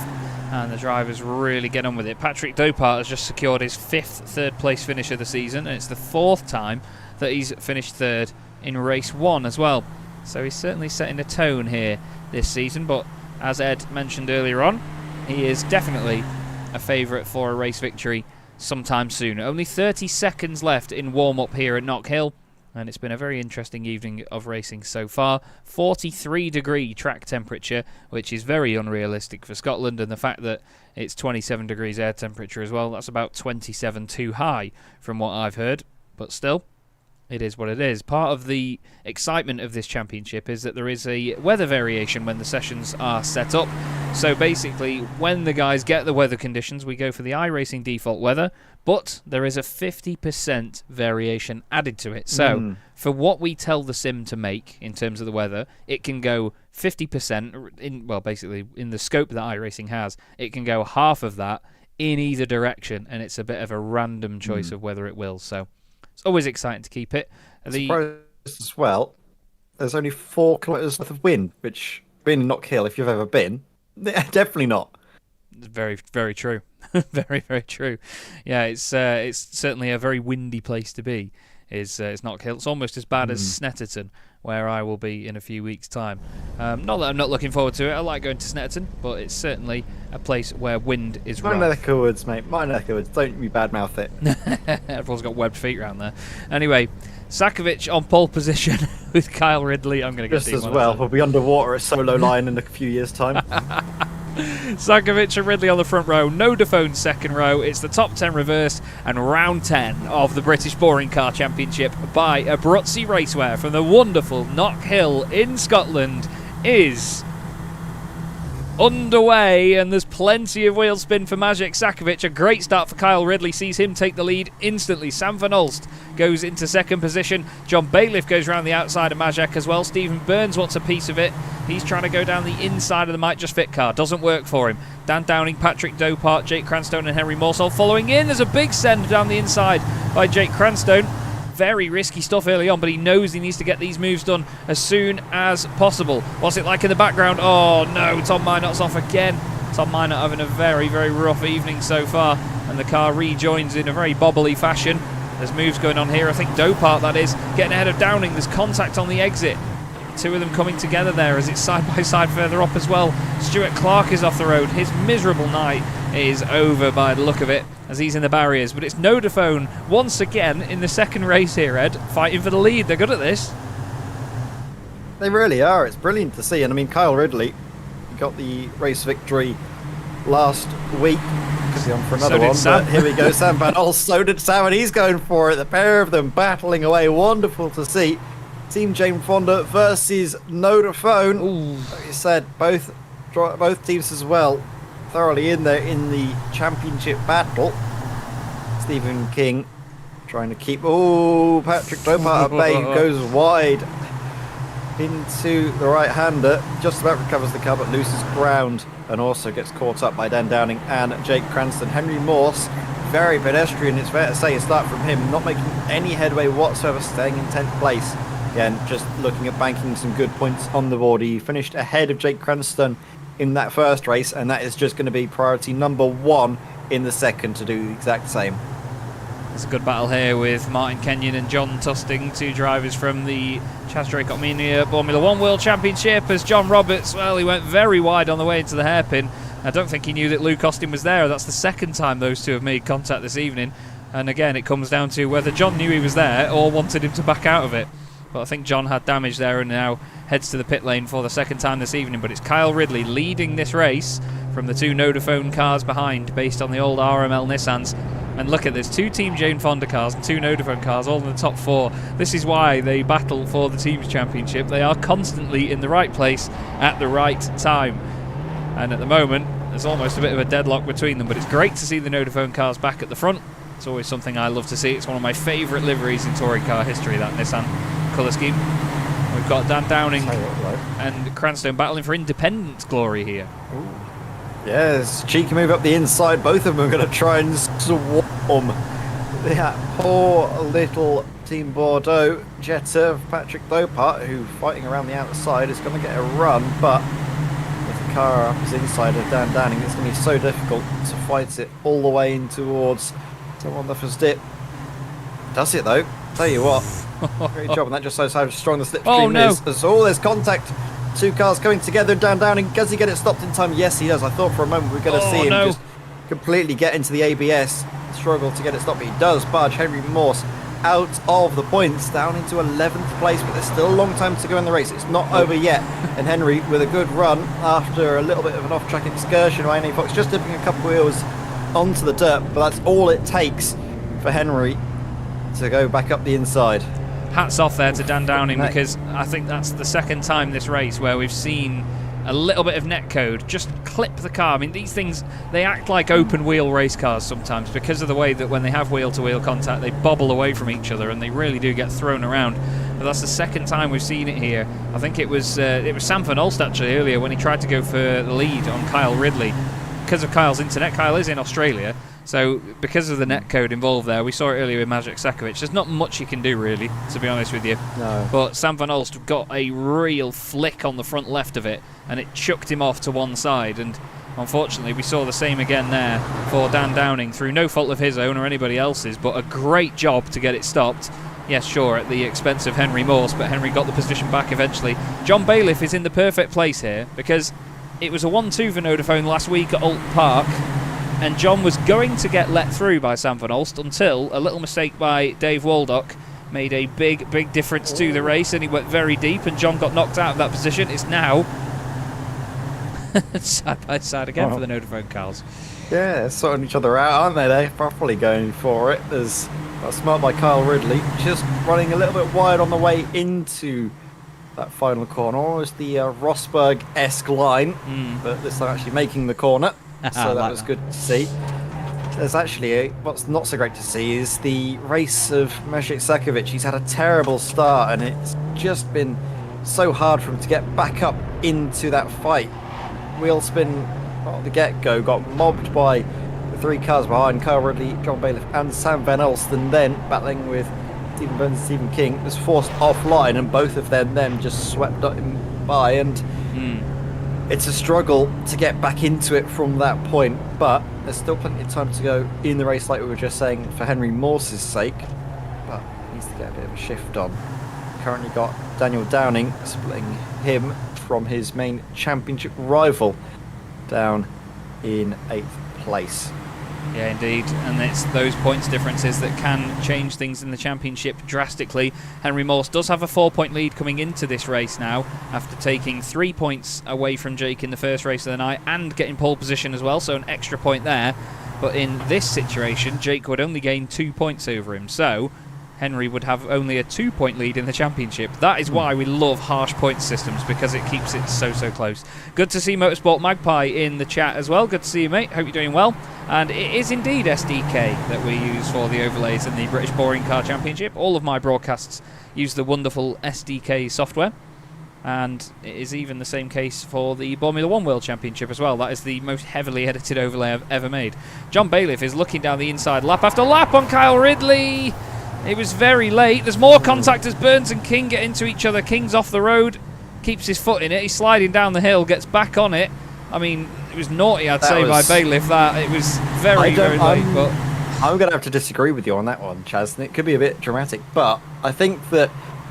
and the drivers really get on with it. Patrick Dopart has just secured his 5th third-place finish of the season, and it's the 4th time that he's finished third in race 1 as well. So he's certainly setting a tone here this season, but as Ed mentioned earlier on, he is definitely a favourite for a race victory sometime soon. Only 30 seconds left in warm-up here at Knockhill, and it's been a very interesting evening of racing so far. 43-degree track temperature, which is very unrealistic for Scotland, and the fact that it's 27 degrees air temperature as well, that's about 27 too high from what I've heard, but still, it is what it is. Part of the excitement of this championship is that there is a weather variation when the sessions are set up. So basically, when the guys get the weather conditions, we go for the iRacing default weather, but there is a 50% variation added to it. So for what we tell the sim to make in terms of the weather, it can go 50% in, well, basically in the scope that iRacing has, it can go half of that in either direction, and it's a bit of a random choice of whether it will. So it's always exciting to keep it. Surprised as well, there's only 4 kilometres worth of wind, which, being in Knockhill, if you've ever been, definitely not. Very, very true. Very, very true. Yeah, it's certainly a very windy place to be. It's Knockhill. It's almost as bad as Snetterton, where I will be in a few weeks' time. Not that I'm not looking forward to it. I like going to Snetterton, but it's certainly a place where wind is rough. My neck of woods, mate. My neck of woods. Don't be badmouth it. Everyone's got webbed feet around there. Anyway, Sakovic on pole position with Kyle Ridley. I'm going to get just as well. We'll be underwater at solo line in a few years' time. Sakovic and Ridley on the front row, Nodaphone second row. It's the top 10 reversed and round 10 of the British Boring Car Championship by Abruzzi Racewear from the wonderful Knockhill in Scotland is underway, and there's plenty of wheel spin for Maciej Sakovic. A great start for Kyle Ridley, sees him take the lead instantly. Sam van Olst goes into second position. John Bailiff goes round the outside of Maciej as well. Stephen Burns wants a piece of it. He's trying to go down the inside of the Might Just Fit car. Doesn't work for him. Dan Downing, Patrick Dopart, Jake Cranstone and Henry Morsell following in. There's a big send down the inside by Jake Cranstone. Very risky stuff early on, but he knows he needs to get these moves done as soon as possible. What's it like in the background? Oh no, Tom Minot's off again. Tom Minot having a very, very rough evening so far, and the car rejoins in a very bobbly fashion. There's moves going on here. I think Dopart, that is, getting ahead of Downing. There's contact on the exit. Two of them coming together there as it's side by side further up as well. Stuart Clark is off the road. His miserable night is over by the look of it as he's in the barriers. But it's Nodaphone once again in the second race here, Ed, fighting for the lead. They're good at this. They really are. It's brilliant to see. And I mean, Kyle Ridley got the race victory last week because he's on for another one. But here we go, Sam Van Olst. So did Sam, and he's going for it. The pair of them battling away. Wonderful to see. Team Jane Fonda versus Nodaphone. Like you said, both teams as well thoroughly in there in the championship battle. Stephen King trying to keep... Oh, Patrick Dopart at bay goes wide. into the right-hander, just about recovers the car but loses ground and also gets caught up by Dan Downing and Jake Cranston. Henry Morse, very pedestrian, it's fair to say, a start from him, not making any headway whatsoever, staying in 10th place. Again, just looking at banking some good points on the board. He finished ahead of Jake Cranston in that first race, and that is just going to be priority number 1 in the second to do the exact same. There's a good battle here with Martin Kenyon and John Tusting, 2 drivers from the Chaz Draycott Media Formula 1 World Championship, as John Roberts, well, he went very wide on the way into the hairpin. I don't think he knew that Luke Austin was there. That's the second time those two have made contact this evening. And again, it comes down to whether John knew he was there or wanted him to back out of it. But I think John had damage there and now heads to the pit lane for the second time this evening. But it's Kyle Ridley leading this race from the 2 Vodafone cars behind, based on the old RML Nissans. And look at this, 2 Team Jane Fonda cars and 2 Vodafone cars, all in the top 4. This is why they battle for the Teams Championship. They are constantly in the right place at the right time. And at the moment, there's almost a bit of a deadlock between them. But it's great to see the Vodafone cars back at the front. It's always something I love to see. It's one of my favourite liveries in touring car history, that Nissan colour scheme. We've got Dan Downing and Cranston battling for independence glory here. Ooh. Yes, cheeky move up the inside. Both of them are going to try and swarm that poor little Team Bordeaux Jetta of Patrick Dopart, who, fighting around the outside, is going to get a run, but with the car up his inside of Dan Downing, it's going to be so difficult to fight it all the way in towards someone the first dip. Does it though? Tell you what, great job, and that just shows how strong the slipstream is. As all there's contact. 2 cars coming together. Dan Downing, does he get it stopped in time? Yes, he does. I thought for a moment we were going to see him just completely get into the ABS, struggle to get it stopped, but he does budge Henry Morse out of the points, down into 11th place, but there's still a long time to go in the race. It's not over yet, and Henry with a good run after a little bit of an off-track excursion by Annie Fox, just dipping a couple of wheels onto the dirt, but that's all it takes for Henry to go back up the inside. Hats off there to Dan Downing, because I think that's the second time this race where we've seen a little bit of netcode just clip the car. I mean, these things, they act like open wheel race cars sometimes because of the way that when they have wheel-to-wheel contact, they bobble away from each other and they really do get thrown around. But that's the second time we've seen it here. I think it was Sam Van Olst actually earlier when he tried to go for the lead on Kyle Ridley. Because of Kyle's internet, Kyle is in Australia, so because of the netcode involved there, we saw it earlier with Magic Sakovic. There's not much you can do really, to be honest with you. No. But Sam Van Olst got a real flick on the front left of it, and it chucked him off to one side. And unfortunately, we saw the same again there for Dan Downing through no fault of his own or anybody else's, but a great job to get it stopped. Yes, sure, at the expense of Henry Morse, but Henry got the position back eventually. John Bailiff is in the perfect place here because it was a 1-2 for Vodafone last week at Alton Park, and John was going to get let through by Sam Van Olst until a little mistake by Dave Waldock made a big difference to the race, and he went very deep, and John got knocked out of that position. It's now side by side again for the Vodafone cars. Yeah, they're sorting each other out, aren't they? They're properly going for it. There's that's smart by Kyle Ridley, just running a little bit wide on the way into that final corner. Almost the Rosberg-esque line, but this time actually making the corner. So that was good to see. There's actually what's not so great to see is the race of Magic Sakovic. He's had a terrible start, and it's just been so hard for him to get back up into that fight. Wheel spin at the get-go, got mobbed by the 3 cars behind, Kyle Ridley, John Bailiff and Sam Van Elst, and then battling with Stephen Burns and Stephen King, was forced offline, and both of them then just swept him by, and it's a struggle to get back into it from that point, but there's still plenty of time to go in the race, like we were just saying, for Henry Morse's sake, but needs to get a bit of a shift on. Currently got Daniel Downing splitting him from his main championship rival down in 8th place. Yeah, indeed, and it's those points differences that can change things in the championship drastically. Henry Morse does have a 4-point lead coming into this race now, after taking 3 points away from Jake in the first race of the night and getting pole position as well, so an extra point there. But in this situation, Jake would only gain 2 points over him, so Henry would have only a 2-point lead in the championship. That is why we love harsh point systems, because it keeps it so close. Good to see Motorsport Magpie in the chat as well. Good to see you, mate. Hope you're doing well. And it is indeed SDK that we use for the overlays in the British Boring Car Championship. All of my broadcasts use the wonderful SDK software. And it is even the same case for the Formula 1 World Championship as well. That is the most heavily edited overlay I've ever made. John Bailiff is looking down the inside lap after lap on Kyle Ridley. It was very late. There's more contact as Burns and King get into each other. King's off the road, keeps his foot in it. He's sliding down the hill, gets back on it. I mean, it was naughty, I'd say, by Bailiff. That it was very late. But I'm going to have to disagree with you on that one, Chaz. And it could be a bit dramatic, but I think that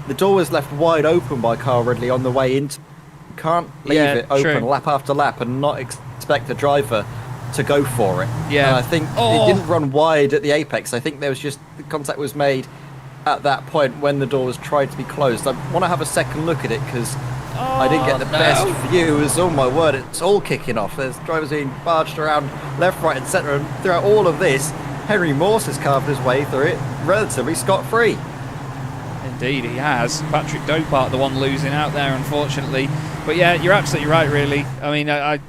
the door was left wide open by Kyle Ridley on the way into. You can't leave it open lap after lap and not expect the driver to go for it. Yeah. And I think it didn't run wide at the apex. I think there was just the contact was made at that point when the door was tried to be closed. I want to have a second look at it because I didn't get the best view. As oh my word, it's all kicking off. There's drivers being barged around left, right, and centre. And throughout all of this, Henry Morse has carved his way through it relatively scot-free. Indeed, he has. Patrick Dopart, the one losing out there, unfortunately. But yeah, you're absolutely right, really. I mean, I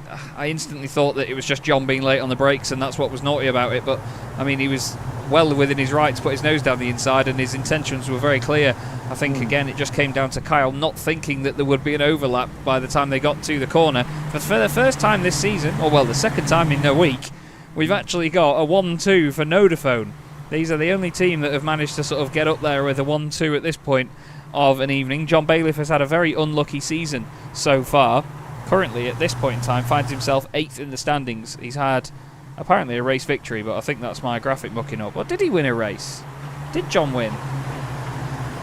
instantly thought that it was just John being late on the brakes, and that's what was naughty about it. But, I mean, he was well within his right to put his nose down the inside, and his intentions were very clear. I think, again, it just came down to Kyle not thinking that there would be an overlap by the time they got to the corner. But for the first time this season, or well, the second time in a week, we've actually got a 1-2 for Nodaphone. These are the only team that have managed to sort of get up there with a 1-2 at this point of an evening. John Bailiff has had a very unlucky season so far. Currently, at this point in time, finds himself 8th in the standings. He's had apparently a race victory, but I think that's my graphic mucking up. Or did he win a race? Did John win?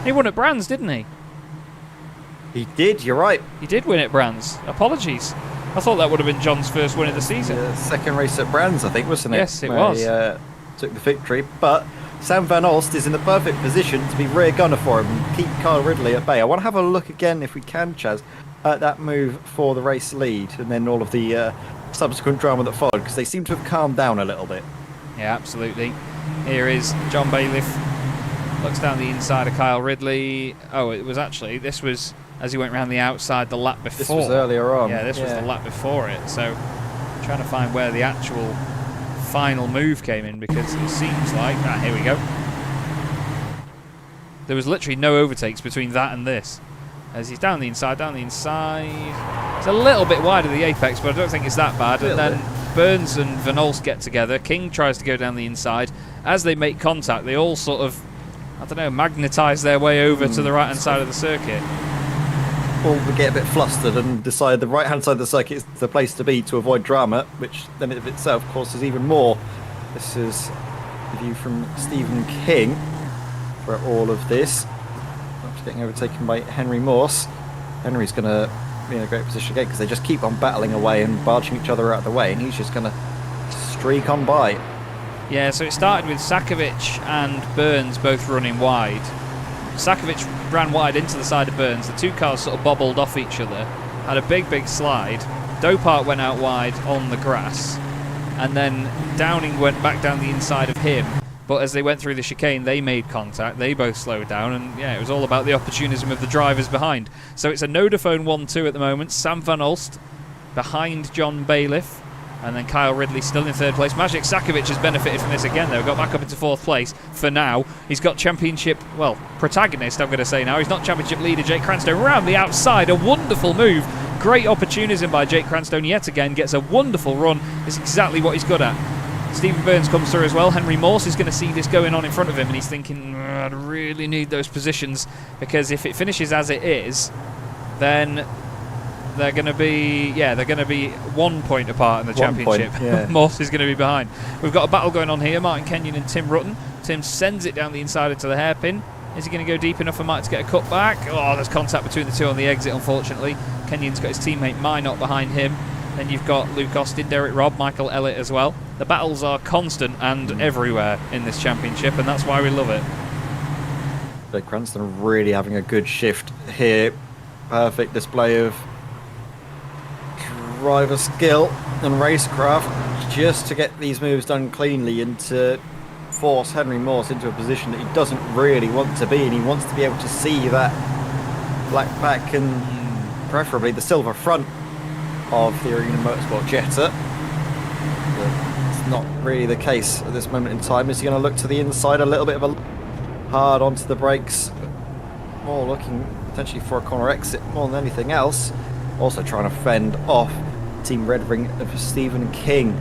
He won at Brands, didn't he? He did, you're right. He did win at Brands. Apologies. I thought that would have been John's first win of the season. Second race at Brands, I think, wasn't it? Yes, it was. Took the victory, but Sam Van Olst is in the perfect position to be rear gunner for him and keep Kyle Ridley at bay. I want to have a look again, if we can, Chaz, at that move for the race lead and then all of the subsequent drama that followed, because they seem to have calmed down a little bit. Yeah, absolutely. Here is John Bailiff. Looks down the inside of Kyle Ridley. Oh, it was actually, this was as he went around the outside the lap before. This was earlier on. Yeah, this was the lap before it. So, trying to find where the actual final move came in, because it seems like here we go. There was literally no overtakes between that and this. As he's down the inside. It's a little bit wide of the apex, but I don't think it's that bad. And then Burns and Van Olst get together. King tries to go down the inside. As they make contact, they all sort of, I don't know, magnetise their way over to the right-hand side of the circuit. Or we get a bit flustered and decide the right-hand side of the circuit is the place to be to avoid drama, which then of itself causes even more. This is a view from Stephen King for all of this. After getting overtaken by Henry Morse. Henry's going to be in a great position again because they just keep on battling away and barging each other out of the way, and he's just going to streak on by. Yeah, so it started with Sakovic and Burns both running wide. Sakovic ran wide into the side of Burns. The two cars sort of bobbled off each other, had a big slide. Dopart went out wide on the grass, and then Downing went back down the inside of him. But as they went through the chicane, they made contact. They both slowed down, and yeah, it was all about the opportunism of the drivers behind. So it's a Nodaphone 1-2 at the moment. Sam Van Olst behind John Bailiff, and then Kyle Ridley still in third place. Maciej Sakovic has benefited from this again, though. Got back up into fourth place for now. He's got championship, well, protagonist, I'm going to say now. He's not championship leader, Jake Cranstone, around the outside. A wonderful move. Great opportunism by Jake Cranstone yet again. Gets a wonderful run. It's exactly what he's good at. Stephen Burns comes through as well. Henry Morse is going to see this going on in front of him, and he's thinking, I really need those positions, because if it finishes as it is, then they're going to be 1 point apart in the championship. Morse is going to be behind. We've got a battle going on here. Martin Kenyon and Tim Rutten. Tim sends it down the inside into the hairpin. Is he going to go deep enough for Mike to get a cut back? Oh, there's contact between the two on the exit, unfortunately. Kenyon's got his teammate Minot behind him. Then you've got Luke Austin, Derek Robb, Michael Elliott as well. The battles are constant and everywhere in this championship, and that's why we love it. Jake Cranston really having a good shift here. Perfect display of driver skill and racecraft just to get these moves done cleanly and to force Henry Morse into a position that he doesn't really want to be, and he wants to be able to see that black back and preferably the silver front of the Arena Motorsport Jetta. But it's not really the case at this moment in time. Is he going to look to the inside a little bit of a hard onto the brakes? More looking potentially for a corner exit more than anything else. Also trying to fend off Team Red Ring of Stephen King,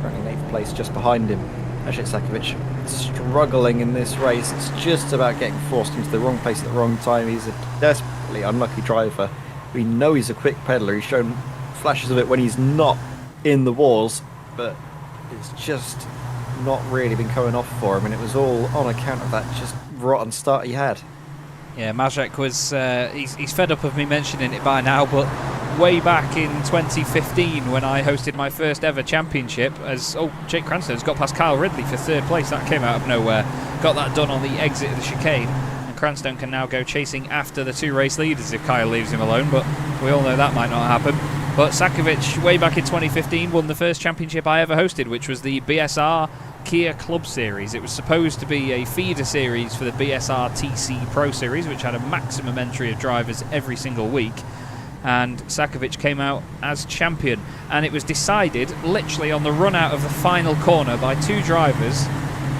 running 8th place just behind him. Maciej Sakovic struggling in this race. It's just about getting forced into the wrong place at the wrong time. He's a desperately unlucky driver. We know he's a quick pedaler. He's shown flashes of it when he's not in the walls, but it's just not really been coming off for him, and it was all on account of that just rotten start he had. Yeah, Maciej was, he's fed up of me mentioning it by now, but way back in 2015 when I hosted my first ever championship, as Jake Cranstone's got past Kyle Ridley for 3rd place. That came out of nowhere. Got that done on the exit of the chicane, and Cranstone can now go chasing after the 2 race leaders if Kyle leaves him alone, but we all know that might not happen. But Sakovic, way back in 2015, won the first championship I ever hosted, which was the BSR Kia Club Series. It was supposed to be a feeder series for the BSR TC Pro Series, which had a maximum entry of drivers every single week. And Sakovic came out as champion, and it was decided literally on the run out of the final corner by 2 drivers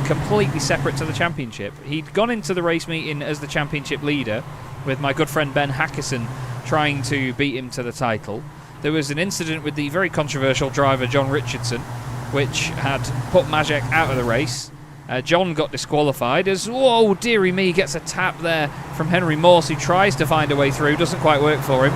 completely separate to the championship. He'd gone into the race meeting as the championship leader, with my good friend Ben Hackison trying to beat him to the title. There was an incident with the very controversial driver John Richardson, which had put Maciej out of the race. John got disqualified as, whoa, dearie me, gets a tap there from Henry Morse, who tries to find a way through, doesn't quite work for him.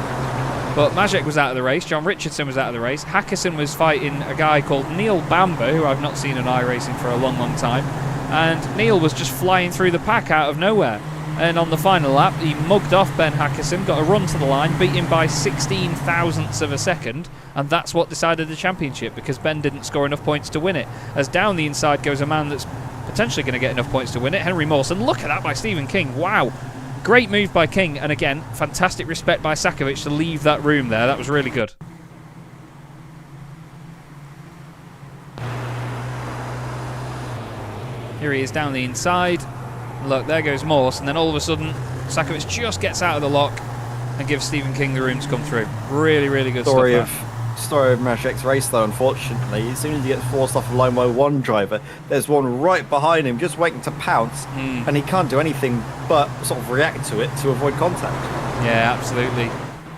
But Maciej was out of the race, John Richardson was out of the race, Hackison was fighting a guy called Neil Bamber, who I've not seen in iRacing for a long, long time, and Neil was just flying through the pack out of nowhere. And on the final lap, he mugged off Ben Hackison, got a run to the line, beat him by 16 thousandths of a second, and that's what decided the championship, because Ben didn't score enough points to win it. As down the inside goes a man that's potentially going to get enough points to win it, Henry Morse. And look at that by Stephen King. Wow. Great move by King, and again, fantastic respect by Sakovic to leave that room there. That was really good. Here he is down the inside. Look, there goes Morse, and then all of a sudden, Sakovic just gets out of the lock and gives Stephen King the room to come through. Really, really good Story stuff. Of Maciej's race, though, unfortunately. As soon as he gets forced off the line by one driver, there's one right behind him, just waiting to pounce, and he can't do anything but sort of react to it to avoid contact. Yeah, absolutely.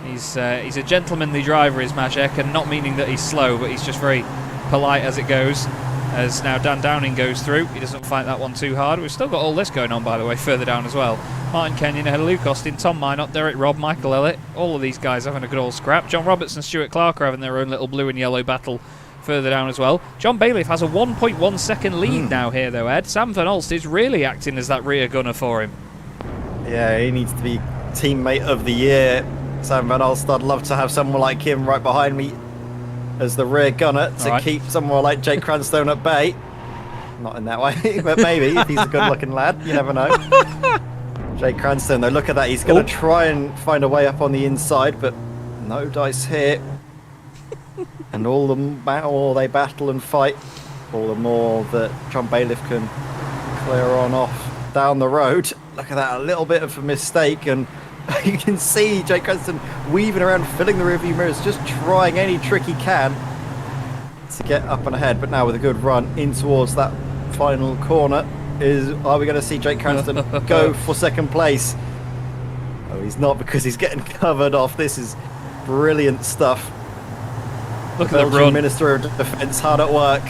He's a gentlemanly driver, is Maciej, and not meaning that he's slow, but he's just very polite as it goes. As now Dan Downing goes through, he doesn't fight that one too hard. We've still got all this going on, by the way, further down as well. Martin Kenyon, Luke Austin, Tom Minot, Derek Robb, Michael Elliott, all of these guys having a good old scrap. John Roberts and Stuart Clark are having their own little blue and yellow battle further down as well. John Bailiff has a 1.1 second lead now here, though, Ed. Sam Van Olst is really acting as that rear gunner for him. Yeah, he needs to be teammate of the year. Sam Van Olst, I'd love to have someone like him right behind me as the rear gunner to keep someone like Jake Cranstone at bay. Not in that way, but maybe if he's a good-looking lad, you never know. Jake Cranstone, though, look at that. He's going to try and find a way up on the inside, but no dice here. And all the more they battle and fight, all the more that John Bailiff can clear on off down the road. Look at that, a little bit of a mistake, and you can see Jake Cranstone weaving around, filling the rearview mirrors, just trying any trick he can to get up and ahead. But now with a good run in towards that final corner, are we going to see Jake Cranstone go for second place? Oh, he's not, because he's getting covered off. This is brilliant stuff. Look at the run. Minister of Defence hard at work.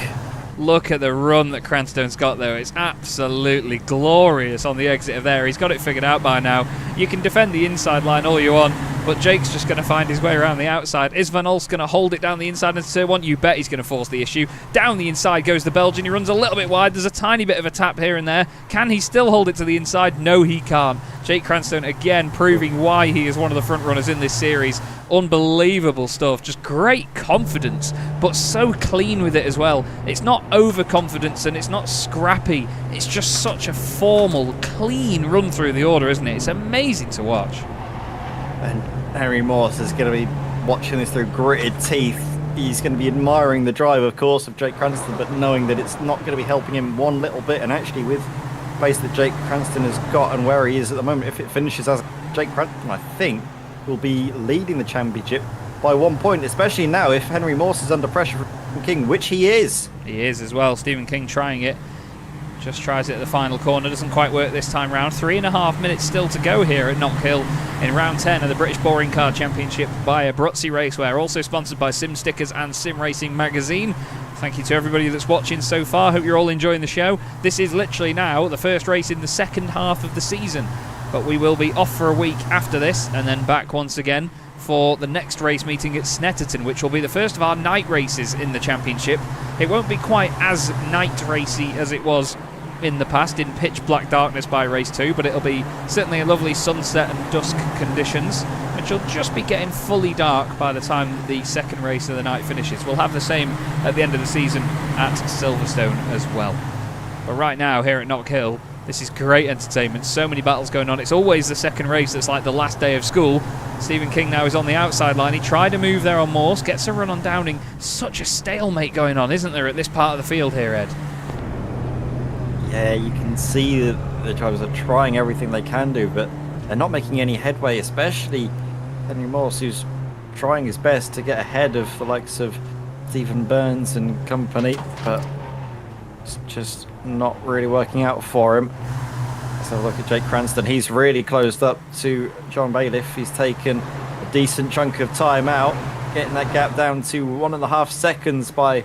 Look at the run that Cranstone's got, though. It's absolutely glorious on the exit of there. He's got it figured out by now. You can defend the inside line all you want, but Jake's just going to find his way around the outside. Is Van Olst going to hold it down the inside into turn one? You bet he's going to force the issue. Down the inside goes the Belgian. He runs a little bit wide. There's a tiny bit of a tap here and there. Can he still hold it to the inside? No, he can't. Jake Cranstone again proving why he is one of the front runners in this series. Unbelievable stuff. Just great confidence, but so clean with it as well. It's not overconfidence and it's not scrappy. It's just such a formal, clean run through the order, isn't it? It's amazing to watch. And Henry Morse is going to be watching this through gritted teeth. He's going to be admiring the drive, of course, of Jake Cranstone, but knowing that it's not going to be helping him one little bit. And actually, with the pace that Jake Cranstone has got and where he is at the moment, if it finishes as Jake Cranstone, I think, will be leading the championship by 1 point, especially now if Henry Morse is under pressure from King, which he is. He is as well. Stephen King trying it. Just tries it at the final corner, doesn't quite work this time round. 3.5 minutes still to go here at Knockhill in round 10 of the British Boring Car Championship by Abruzzi Racewear, also sponsored by Sim Stickers and Sim Racing Magazine. Thank you to everybody that's watching so far. Hope you're all enjoying the show. This is literally now the first race in the second half of the season, but we will be off for a week after this and then back once again for the next race meeting at Snetterton, which will be the first of our night races in the championship. It won't be quite as night racy as it was in the past in pitch black darkness by race 2, but it'll be certainly a lovely sunset and dusk conditions, which will just be getting fully dark by the time the second race of the night finishes. We'll have the same at the end of the season at Silverstone as well. But right now here at Knockhill, this is great entertainment. So many battles going on. It's always the second race that's like the last day of school. Stephen King now is on the outside line. He tried a move there on Morse, gets a run on Downing. Such a stalemate going on, isn't there, at this part of the field here, Ed? Yeah, you can see that the drivers are trying everything they can do, but they're not making any headway, especially Henry Morse, who's trying his best to get ahead of the likes of Stephen Burns and company, but it's just not really working out for him. Let's have a look at Jake Cranston. He's really closed up to John Bailiff. He's taken a decent chunk of time out, getting that gap down to 1.5 seconds by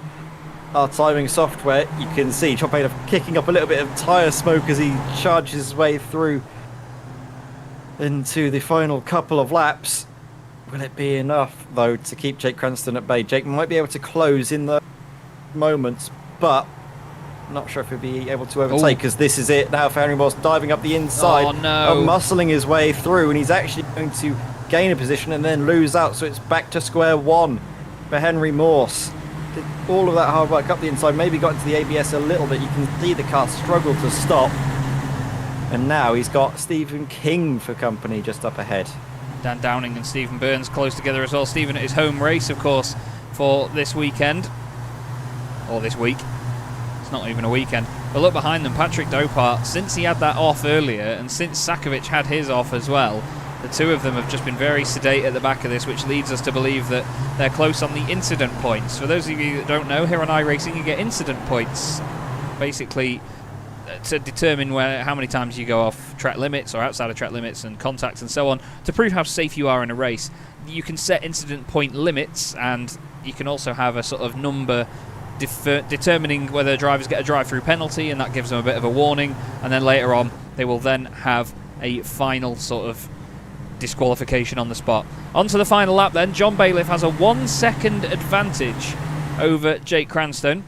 our timing software. You can see John Bailiff kicking up a little bit of tyre smoke as he charges his way through into the final couple of laps. Will it be enough, though, to keep Jake Cranston at bay? Jake might be able to close in the moments, but not sure if he'll be able to overtake, because this is it now for Henry Morse, diving up the inside, muscling his way through, and he's actually going to gain a position and then lose out, so it's back to square one for Henry Morse. Did all of that hard work up the inside, maybe got into the ABS a little bit. You can see the car struggle to stop, and now he's got Stephen King for company just up ahead. Dan Downing and Stephen Burns close together as well. Stephen at his home race, of course, for this weekend, or this week. Not even a weekend. But look behind them, Patrick Dopart, since he had that off earlier and since Sakovic had his off as well, the two of them have just been very sedate at the back of this, which leads us to believe that they're close on the incident points. For those of you that don't know, here on iRacing you get incident points basically to determine how many times you go off track limits or outside of track limits and contacts and so on, to prove how safe you are in a race. You can set incident point limits, and you can also have a sort of number determining whether drivers get a drive-through penalty, and that gives them a bit of a warning, and then later on they will then have a final sort of disqualification on the spot. On to the final lap then. John Bailiff has a 1 second advantage over Jake Cranston.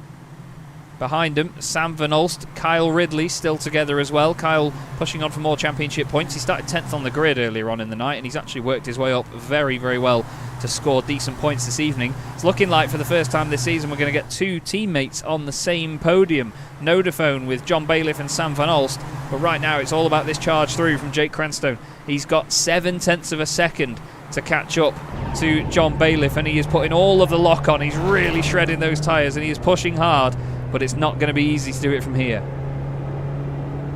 Behind him, Sam Van Olst, Kyle Ridley still together as well. Kyle pushing on for more championship points. He started 10th on the grid earlier on in the night, and he's actually worked his way up very, very well to score decent points this evening. It's looking like for the first time this season we're going to get two teammates on the same podium. Nodaphone with John Bailiff and Sam Van Olst, but right now it's all about this charge through from Jake Cranston. He's got 0.7 of a second to catch up to John Bailiff, and he is putting all of the lock on. He's really shredding those tyres, and he is pushing hard, but it's not going to be easy to do it from here.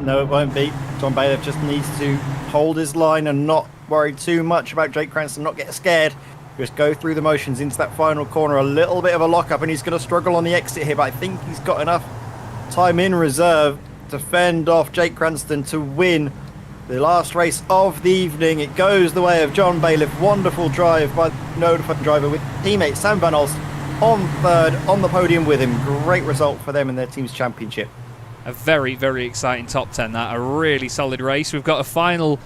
No, it won't be. John Bailiff just needs to hold his line and not worry too much about Jake Cranston, not get scared. Just go through the motions into that final corner. A little bit of a lock-up, and he's going to struggle on the exit here, but I think he's got enough time in reserve to fend off Jake Cranston to win the last race of the evening. It goes the way of John Bailiff. Wonderful drive by the Nodaphone driver with teammate Sam Van Olst on third, on the podium with him. Great result for them in their team's championship. A very, very exciting top 10, that. A really solid race. We've got a final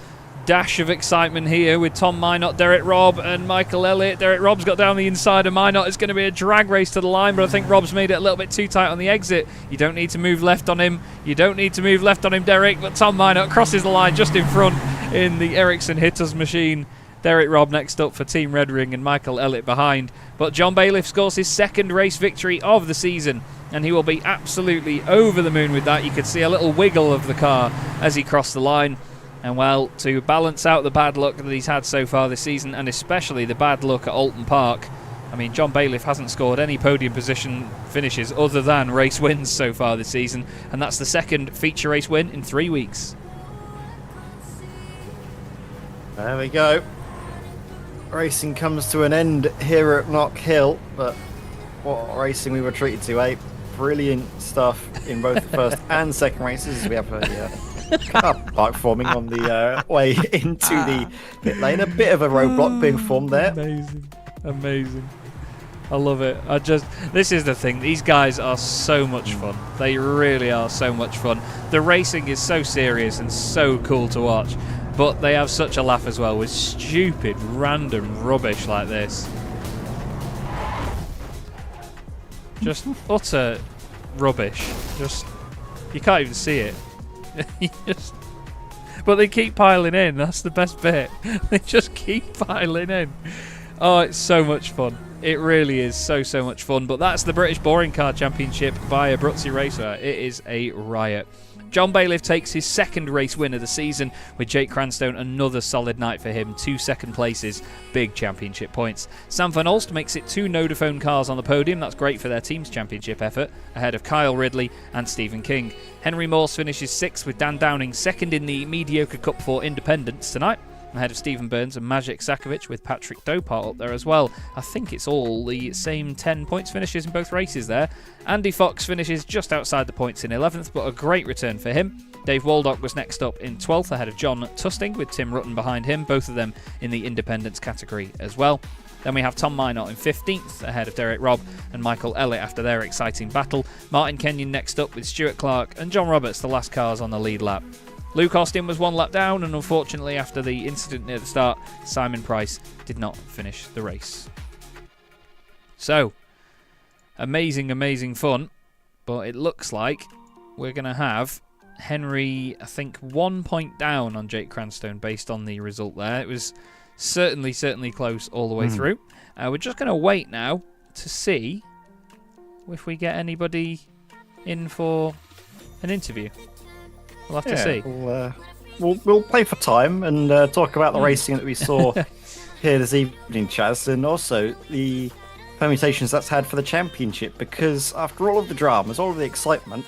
dash of excitement here with Tom Minot, Derek Robb and Michael Elliott. Derek Robb's got down the inside of Minot. It's going to be a drag race to the line, but I think Robb's made it a little bit too tight on the exit. You don't need to move left on him. You don't need to move left on him, Derek, but Tom Minot crosses the line just in front in the Ericsson Hitters machine. Derek Robb next up for Team Red Ring and Michael Elliott behind. But John Bailiff scores his second race victory of the season, and he will be absolutely over the moon with that. You could see a little wiggle of the car as he crossed the line. And well, to balance out the bad luck that he's had so far this season, and especially the bad luck at Alton Park, I mean, John Bailiff hasn't scored any podium position finishes other than race wins so far this season, and that's the second feature race win in 3 weeks. There we go. Racing comes to an end here at Knockhill, but what racing we were treated to, eh? brilliant stuff in both the first and second races. We have a car park forming on the way into the pit lane. A bit of a roadblock being formed there. Amazing. I love it. This is the thing. These guys are so much fun. They really are so much fun. The racing is so serious and so cool to watch, but they have such a laugh as well with stupid, random rubbish like this. Just utter rubbish. You can't even see it. But they keep piling in. That's the best bit. They just keep piling in. Oh, it's so much fun. It really is so much fun. But that's the British Boring Car Championship by Abruzzi Racewear. It is a riot. John Bailiff takes his second race win of the season, with Jake Cranstone another solid night for him. 2 second places, big championship points. Sam van Olst makes it 2 Vodafone cars on the podium. That's great for their team's championship effort, ahead of Kyle Ridley and Stephen King. Henry Morse finishes 6th, with Dan Downing second in the Mediocre Cup for Independents tonight, ahead of Stephen Burns and Magic Sakovic, with Patrick Dopart up there as well. I think it's all the same 10 points finishes in both races there. Andy Fox finishes just outside the points in 11th, but a great return for him. Dave Waldock was next up in 12th, ahead of John Tusting, with Tim Rutten behind him, both of them in the Independents category as well. Then we have Tom Minot in 15th, ahead of Derek Robb and Michael Elliott after their exciting battle. Martin Kenyon next up with Stuart Clark, and John Roberts the last cars on the lead lap. Luke Austin was 1 lap down, and unfortunately after the incident near the start, Simon Price did not finish the race. So, amazing fun, but it looks like we're going to have Henry, I think, 1 point down on Jake Cranstone based on the result there. It was certainly close all the way through. We're just going to wait now to see if we get anybody in for an interview. We'll have to see. We'll play for time and talk about the racing that we saw here this evening, Chaz, and also the permutations that's had for the championship, because after all of the dramas, all of the excitement,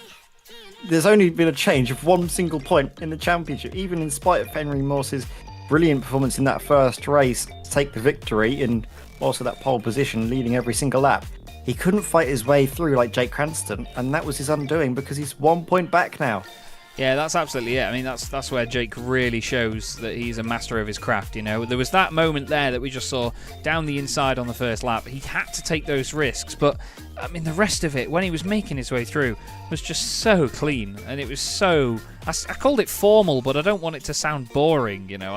there's only been a change of 1 single point in the championship, even in spite of Henry Morse's brilliant performance in that first race to take the victory and also that pole position leading every single lap. He couldn't fight his way through like Jake Cranston, and that was his undoing because he's 1 point back now. Yeah, that's absolutely it. I mean, that's where Jake really shows that he's a master of his craft, you know. There was that moment there that we just saw down the inside on the first lap. He had to take those risks, but, I mean, the rest of it, when he was making his way through, was just so clean, and it was so... I called it formal, but I don't want it to sound boring, you know.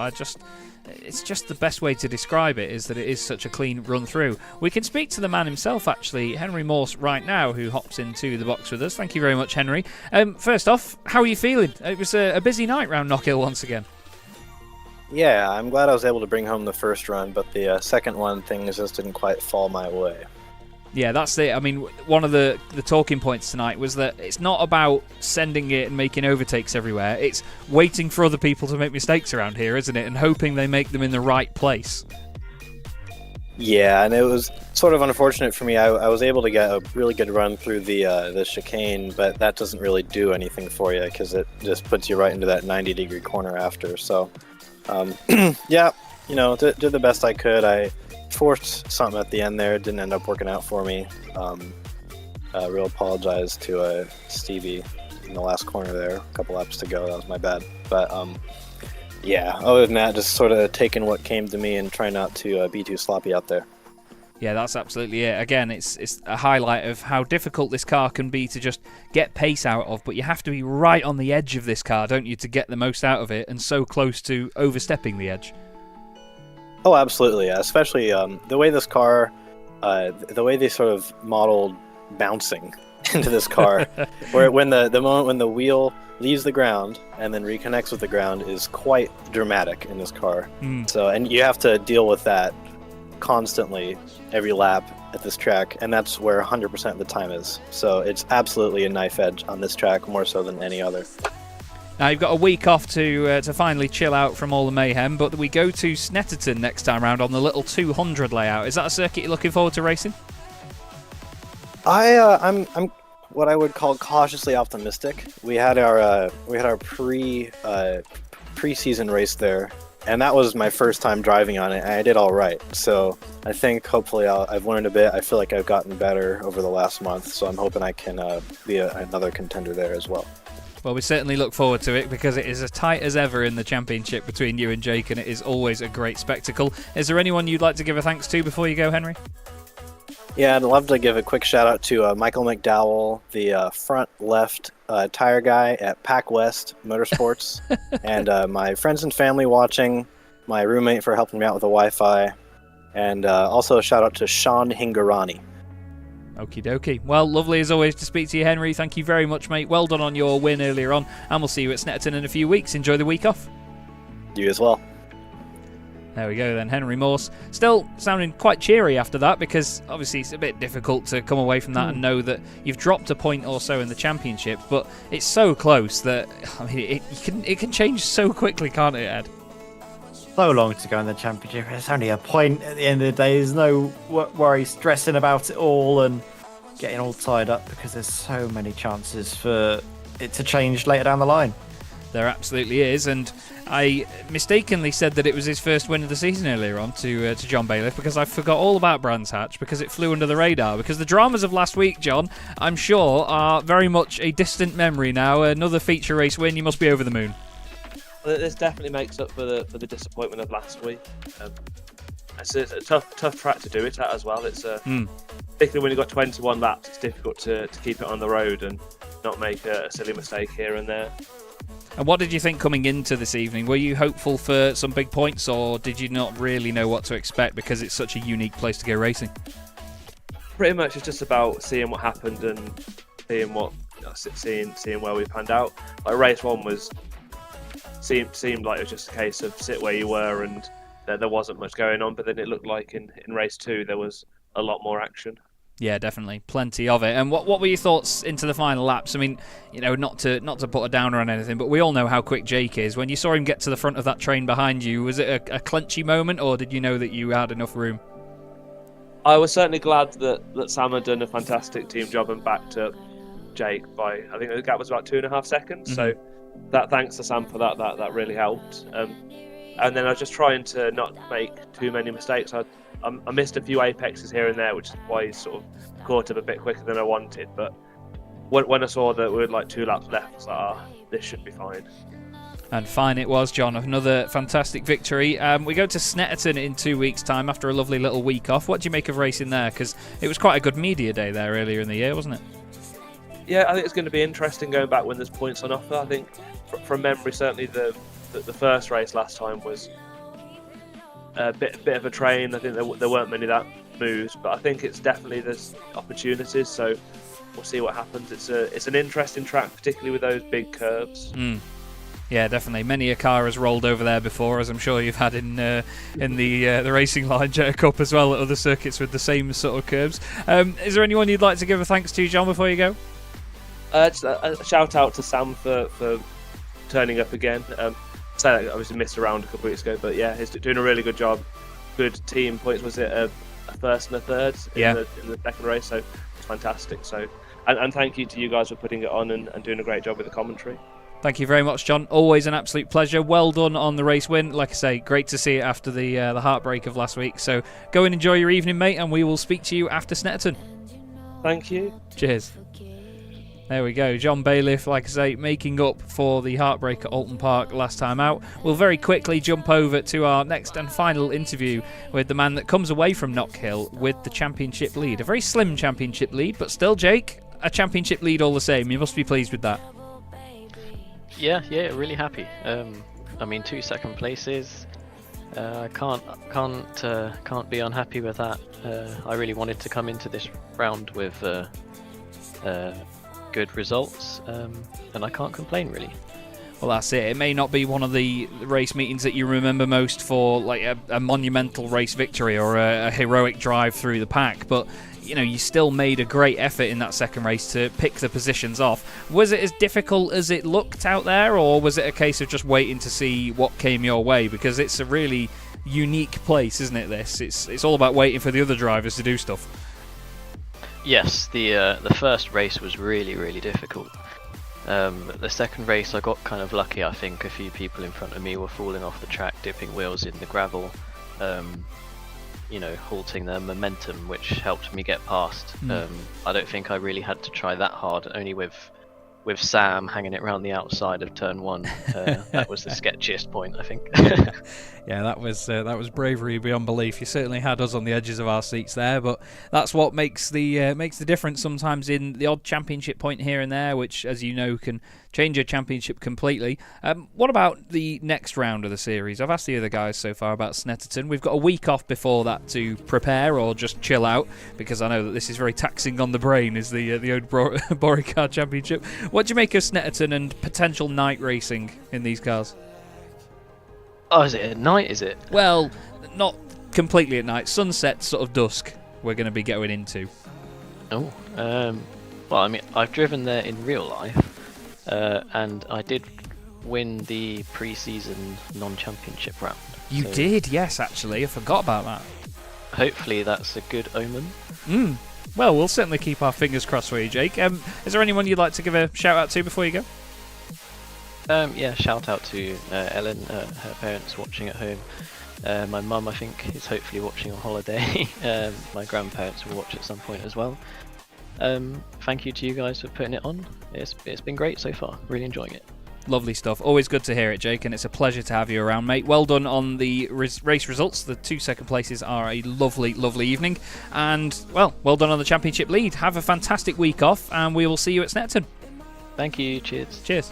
It's just the best way to describe it, is that it is such a clean run through. We can speak to the man himself, actually, Henry Morse, right now, who hops into the box with us. Thank you very much, Henry. First off, how are you feeling? It was a busy night round Knockhill once again. Yeah, I'm glad I was able to bring home the first run, but the second one, things just didn't quite fall my way. Yeah, that's it. I mean, one of the talking points tonight was that it's not about sending it and making overtakes everywhere. It's waiting for other people to make mistakes around here, isn't it? And hoping they make them in the right place. Yeah, and it was sort of unfortunate for me. I was able to get a really good run through the chicane, but that doesn't really do anything for you because it just puts you right into that 90-degree corner after. So, yeah, you know, did the best I could. I forced something at the end there. It didn't end up working out for me. Real apologize to Stevie in the last corner there. A couple laps to go. That was my bad. But yeah, other than that, just sort of taking what came to me and trying not to be too sloppy out there. Yeah, that's absolutely it. Again, it's a highlight of how difficult this car can be to just get pace out of, but you have to be right on the edge of this car, don't you, to get the most out of it, and so close to overstepping the edge. Oh, absolutely, yeah. Especially the way this car, the way they sort of modeled bouncing into this car, where when the moment when the wheel leaves the ground and then reconnects with the ground is quite dramatic in this car. So, and you have to deal with that constantly every lap at this track, and that's where 100% of the time is. So it's absolutely a knife edge on this track, more so than any other. Now you've got a week off to finally chill out from all the mayhem, but we go to Snetterton next time round on the little 200 layout. Is that a circuit you're looking forward to racing? I'm what I would call cautiously optimistic. We had our preseason race there and that was my first time driving on it, and I did all right. So I think hopefully I've learned a bit. I feel like I've gotten better over the last month, so I'm hoping I can be another contender there as well. Well, we certainly look forward to it because it is as tight as ever in the championship between you and Jake, and it is always a great spectacle. Is there anyone you'd like to give a thanks to before you go, Henry? Yeah, I'd love to give a quick shout out to Michael McDowell, the front left tire guy at Pac West Motorsports, and my friends and family watching, my roommate for helping me out with the Wi-Fi, and also a shout out to Sean Hingarani. Okie dokie. Well, lovely as always to speak to you, Henry. Thank you very much, mate. Well done on your win earlier on, and we'll see you at Snetterton in a few weeks. Enjoy the week off. You as well. There we go then, Henry Morse. Still sounding quite cheery after that, because obviously it's a bit difficult to come away from that and know that you've dropped a point or so in the championship, but it's so close that it can change so quickly, can't it, Ed? So long to go in the championship. It's only a point at the end of the day. There's no worry stressing about it all and getting all tied up, because there's so many chances for it to change later down the line. There absolutely is, and I mistakenly said that it was his first win of the season earlier on to John Bailiff, because I forgot all about Brands Hatch, because it flew under the radar. Because the dramas of last week, John, I'm sure, are very much a distant memory now. Another feature race win, you must be over the moon. This definitely makes up for the disappointment of last week. It's a tough track to do it at as well. It's particularly when you've got 21 laps, it's difficult to keep it on the road and not make a silly mistake here and there. And what did you think coming into this evening? Were you hopeful for some big points, or did you not really know what to expect because it's such a unique place to go racing? Pretty much it's just about seeing what happened and seeing where we panned out. Like race one seemed like it was just a case of sit where you were and there wasn't much going on, but then it looked like in race two there was a lot more action. Yeah, definitely, plenty of it. And what were your thoughts into the final laps? I mean, you know, not to put a downer on anything, but we all know how quick Jake is. When you saw him get to the front of that train behind you, was it a clenchy moment, or did you know that you had enough room? I was certainly glad that Sam had done a fantastic team job and backed up Jake by, I think the gap was about 2.5 seconds. Mm-hmm. So that, thanks to Sam for that really helped. And then I was just trying to not make too many mistakes. I missed a few apexes here and there, which is why he sort of caught up a bit quicker than I wanted. But when I saw that we had like 2 laps left, I was like, this should be fine. And fine it was, John. Another fantastic victory. We go to Snetterton in 2 weeks' time after a lovely little week off. What do you make of racing there? Because it was quite a good media day there earlier in the year, wasn't it? Yeah, I think it's going to be interesting going back when there's points on offer. I think from memory, certainly the first race last time was a bit of a train. I think there weren't many that moves, but I think it's definitely there's opportunities. So we'll see what happens. It's an interesting track, particularly with those big curves. Yeah, definitely. Many a car has rolled over there before, as I'm sure you've had in the Racing Line Jet Cup as well at other circuits with the same sort of curves. Is there anyone you'd like to give a thanks to, John, before you go? Just a shout out to Sam for turning up again. So I obviously missed a round a couple of weeks ago, but yeah, he's doing a really good job. Good team points. Was it a first and a third in the second race? So it's fantastic. So and thank you to you guys for putting it on and doing a great job with the commentary. Thank you very much, John. Always an absolute pleasure. Well done on the race win. Like I say, great to see it after the heartbreak of last week. So go and enjoy your evening, mate, and we will speak to you after Snetterton. Thank you. Cheers. There we go. John Bailiff, like I say, making up for the heartbreak at Alton Park last time out. We'll very quickly jump over to our next and final interview with the man that comes away from Knockhill with the championship lead. A very slim championship lead, but still, Jake, a championship lead all the same. You must be pleased with that. Yeah, really happy. I mean, 2 second places. Can't be unhappy with that. I really wanted to come into this round with good results, and I can't complain really. Well, that's it. It may not be one of the race meetings that you remember most for like a monumental race victory or a heroic drive through the pack, but you know, you still made a great effort in that second race to pick the positions off. Was it as difficult as it looked out there, or was it a case of just waiting to see what came your way? Because it's a really unique place, isn't it, this? It's all about waiting for the other drivers to do stuff. Yes, the first race was really difficult. The second race I got kind of lucky. I think a few people in front of me were falling off the track, dipping wheels in the gravel, halting their momentum, which helped me get past. I don't think I really had to try that hard, only with Sam hanging it around the outside of turn 1. That was the sketchiest point, I think. Yeah, that was bravery beyond belief. You certainly had us on the edges of our seats there, but that's what makes the difference sometimes in the odd championship point here and there, which, as you know, can change a championship completely. What about the next round of the series? I've asked the other guys so far about Snetterton. We've got a week off before that to prepare or just chill out, because I know that this is very taxing on the brain, is the old Boring Car Championship. What do you make of Snetterton and potential night racing in these cars? Oh, is it at night, is it? Well, not completely at night. Sunset, sort of dusk, we're going to be going into. Oh, well, I mean, I've driven there in real life, and I did win the pre-season non-championship round. You did, yes, actually. I forgot about that. Hopefully that's a good omen. Well, we'll certainly keep our fingers crossed for you, Jake. Is there anyone you'd like to give a shout-out to before you go? Yeah, shout out to Ellen, her parents watching at home. My mum, I think, is hopefully watching on holiday. My grandparents will watch at some point as well. Thank you to you guys for putting it on. It's been great so far. Really enjoying it. Lovely stuff. Always good to hear it, Jake, and it's a pleasure to have you around, mate. Well done on the race results. The 2 second places are a lovely, lovely evening. And, well done on the championship lead. Have a fantastic week off, and we will see you at Snetterton. Thank you. Cheers. Cheers.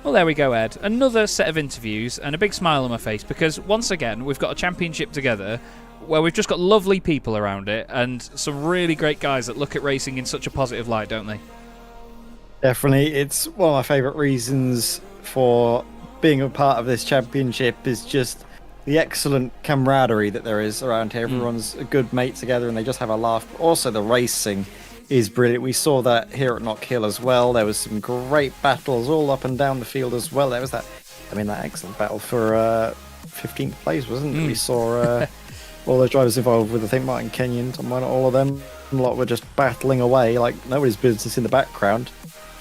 Well, there we go, Ed. Another set of interviews and a big smile on my face, because once again, we've got a championship together where we've just got lovely people around it and some really great guys that look at racing in such a positive light, don't they? Definitely. It's one of my favourite reasons for being a part of this championship is just the excellent camaraderie that there is around here. Everyone's a good mate together and they just have a laugh. But also the racing is brilliant. We saw that here at Knockhill as well. There was some great battles all up and down the field as well. There was that excellent battle for 15th place, wasn't it? We saw all those drivers involved with, I think, Martin Kenyon, Tom Minor, all of them. A lot were just battling away like nobody's business in the background.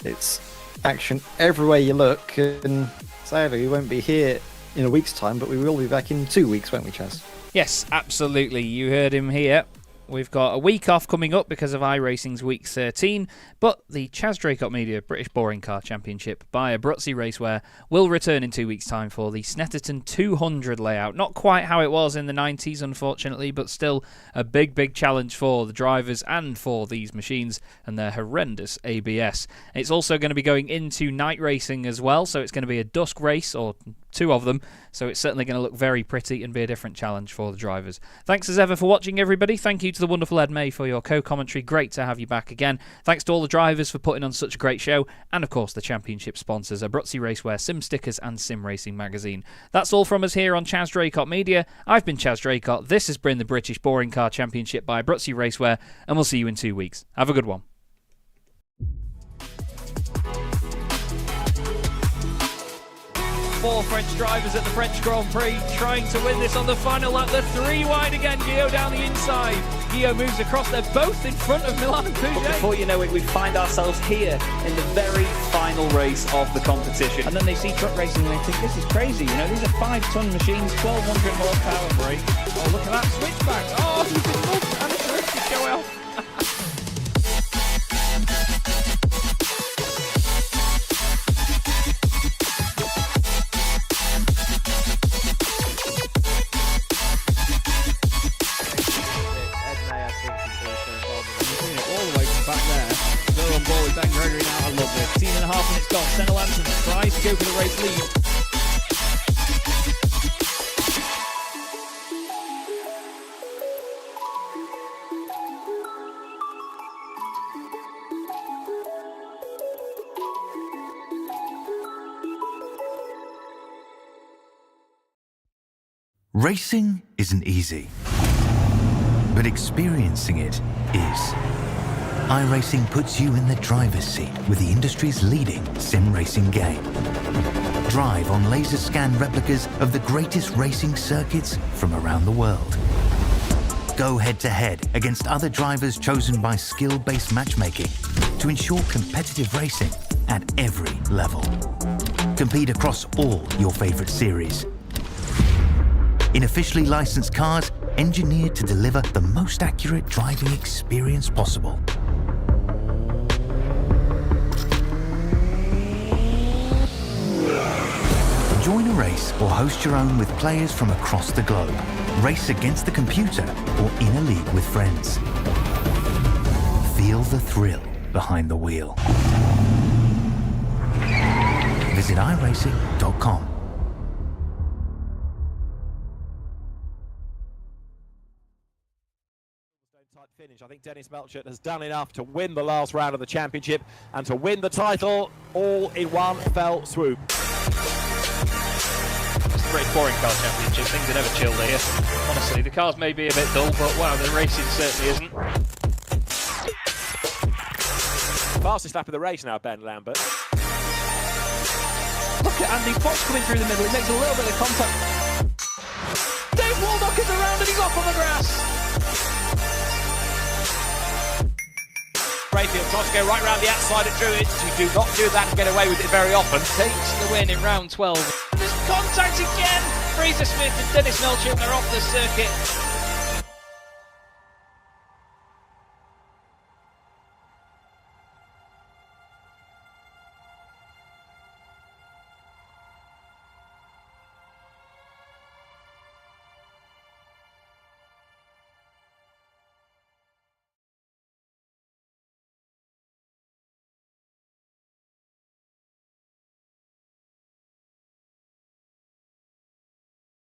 It's action everywhere you look, and sadly we won't be here in a week's time, but we will be back in 2 weeks, won't we, Chaz? Yes, absolutely. You heard him here. We've got a week off coming up because of iRacing's Week 13, but the Chaz Draycott Media British Boring Car Championship by Abruzzi Racewear will return in 2 weeks' time for the Snetterton 200 layout. Not quite how it was in the 90s, unfortunately, but still a big, big challenge for the drivers and for these machines and their horrendous ABS. It's also going to be going into night racing as well, so it's going to be a dusk race, or 2 of them, so it's certainly going to look very pretty and be a different challenge for the drivers. Thanks as ever for watching, everybody. Thank you to the wonderful Ed May for your co-commentary. Great to have you back again. Thanks to all the drivers for putting on such a great show, and of course the championship sponsors, Abruzzi Racewear, Sim Stickers and Sim Racing Magazine. That's all from us here on Chaz Draycott Media. I've been Chaz Draycott. This has been the British Boring Car Championship by Abruzzi Racewear, and we'll see you in 2 weeks. Have a good one. 4 French drivers at the French Grand Prix trying to win this on the final lap. They're 3 wide again. Guillaume down the inside. Guillaume moves across. They're both in front of Milan and Pouget. Before you know it, we find ourselves here in the very final race of the competition. And then they see truck racing and they think, this is crazy. You know, these are 5-ton machines, 1,200 horsepower brake. Oh, look at that switchback. Oh, he's in love and a terrific show off. Ben Gregory now, I love this. 18.5 minutes gone. Senna Lanson tries to go for the race lead. Racing isn't easy, but experiencing it is. iRacing puts you in the driver's seat with the industry's leading sim racing game. Drive on laser scan replicas of the greatest racing circuits from around the world. Go head-to-head against other drivers chosen by skill-based matchmaking to ensure competitive racing at every level. Compete across all your favorite series. In officially licensed cars, engineered to deliver the most accurate driving experience possible. Join a race or host your own with players from across the globe. Race against the computer or in a league with friends. Feel the thrill behind the wheel. Visit iRacing.com. Finish. I think Dennis Melchett has done enough to win the last round of the championship and to win the title all in one fell swoop. It's a great touring car championship. Things are never chilled here. Honestly, the cars may be a bit dull, but wow, the racing certainly isn't. Fastest lap of the race now, Ben Lambert. Look at Andy Fox coming through the middle. He makes a little bit of contact. Dave Waldock is around and he's off on the grass. Rayfield tries to go right round the outside of Druids. You do not do that and get away with it very often. Takes the win in round 12. There's contact again. Fraser Smith and Dennis Melchett are off the circuit.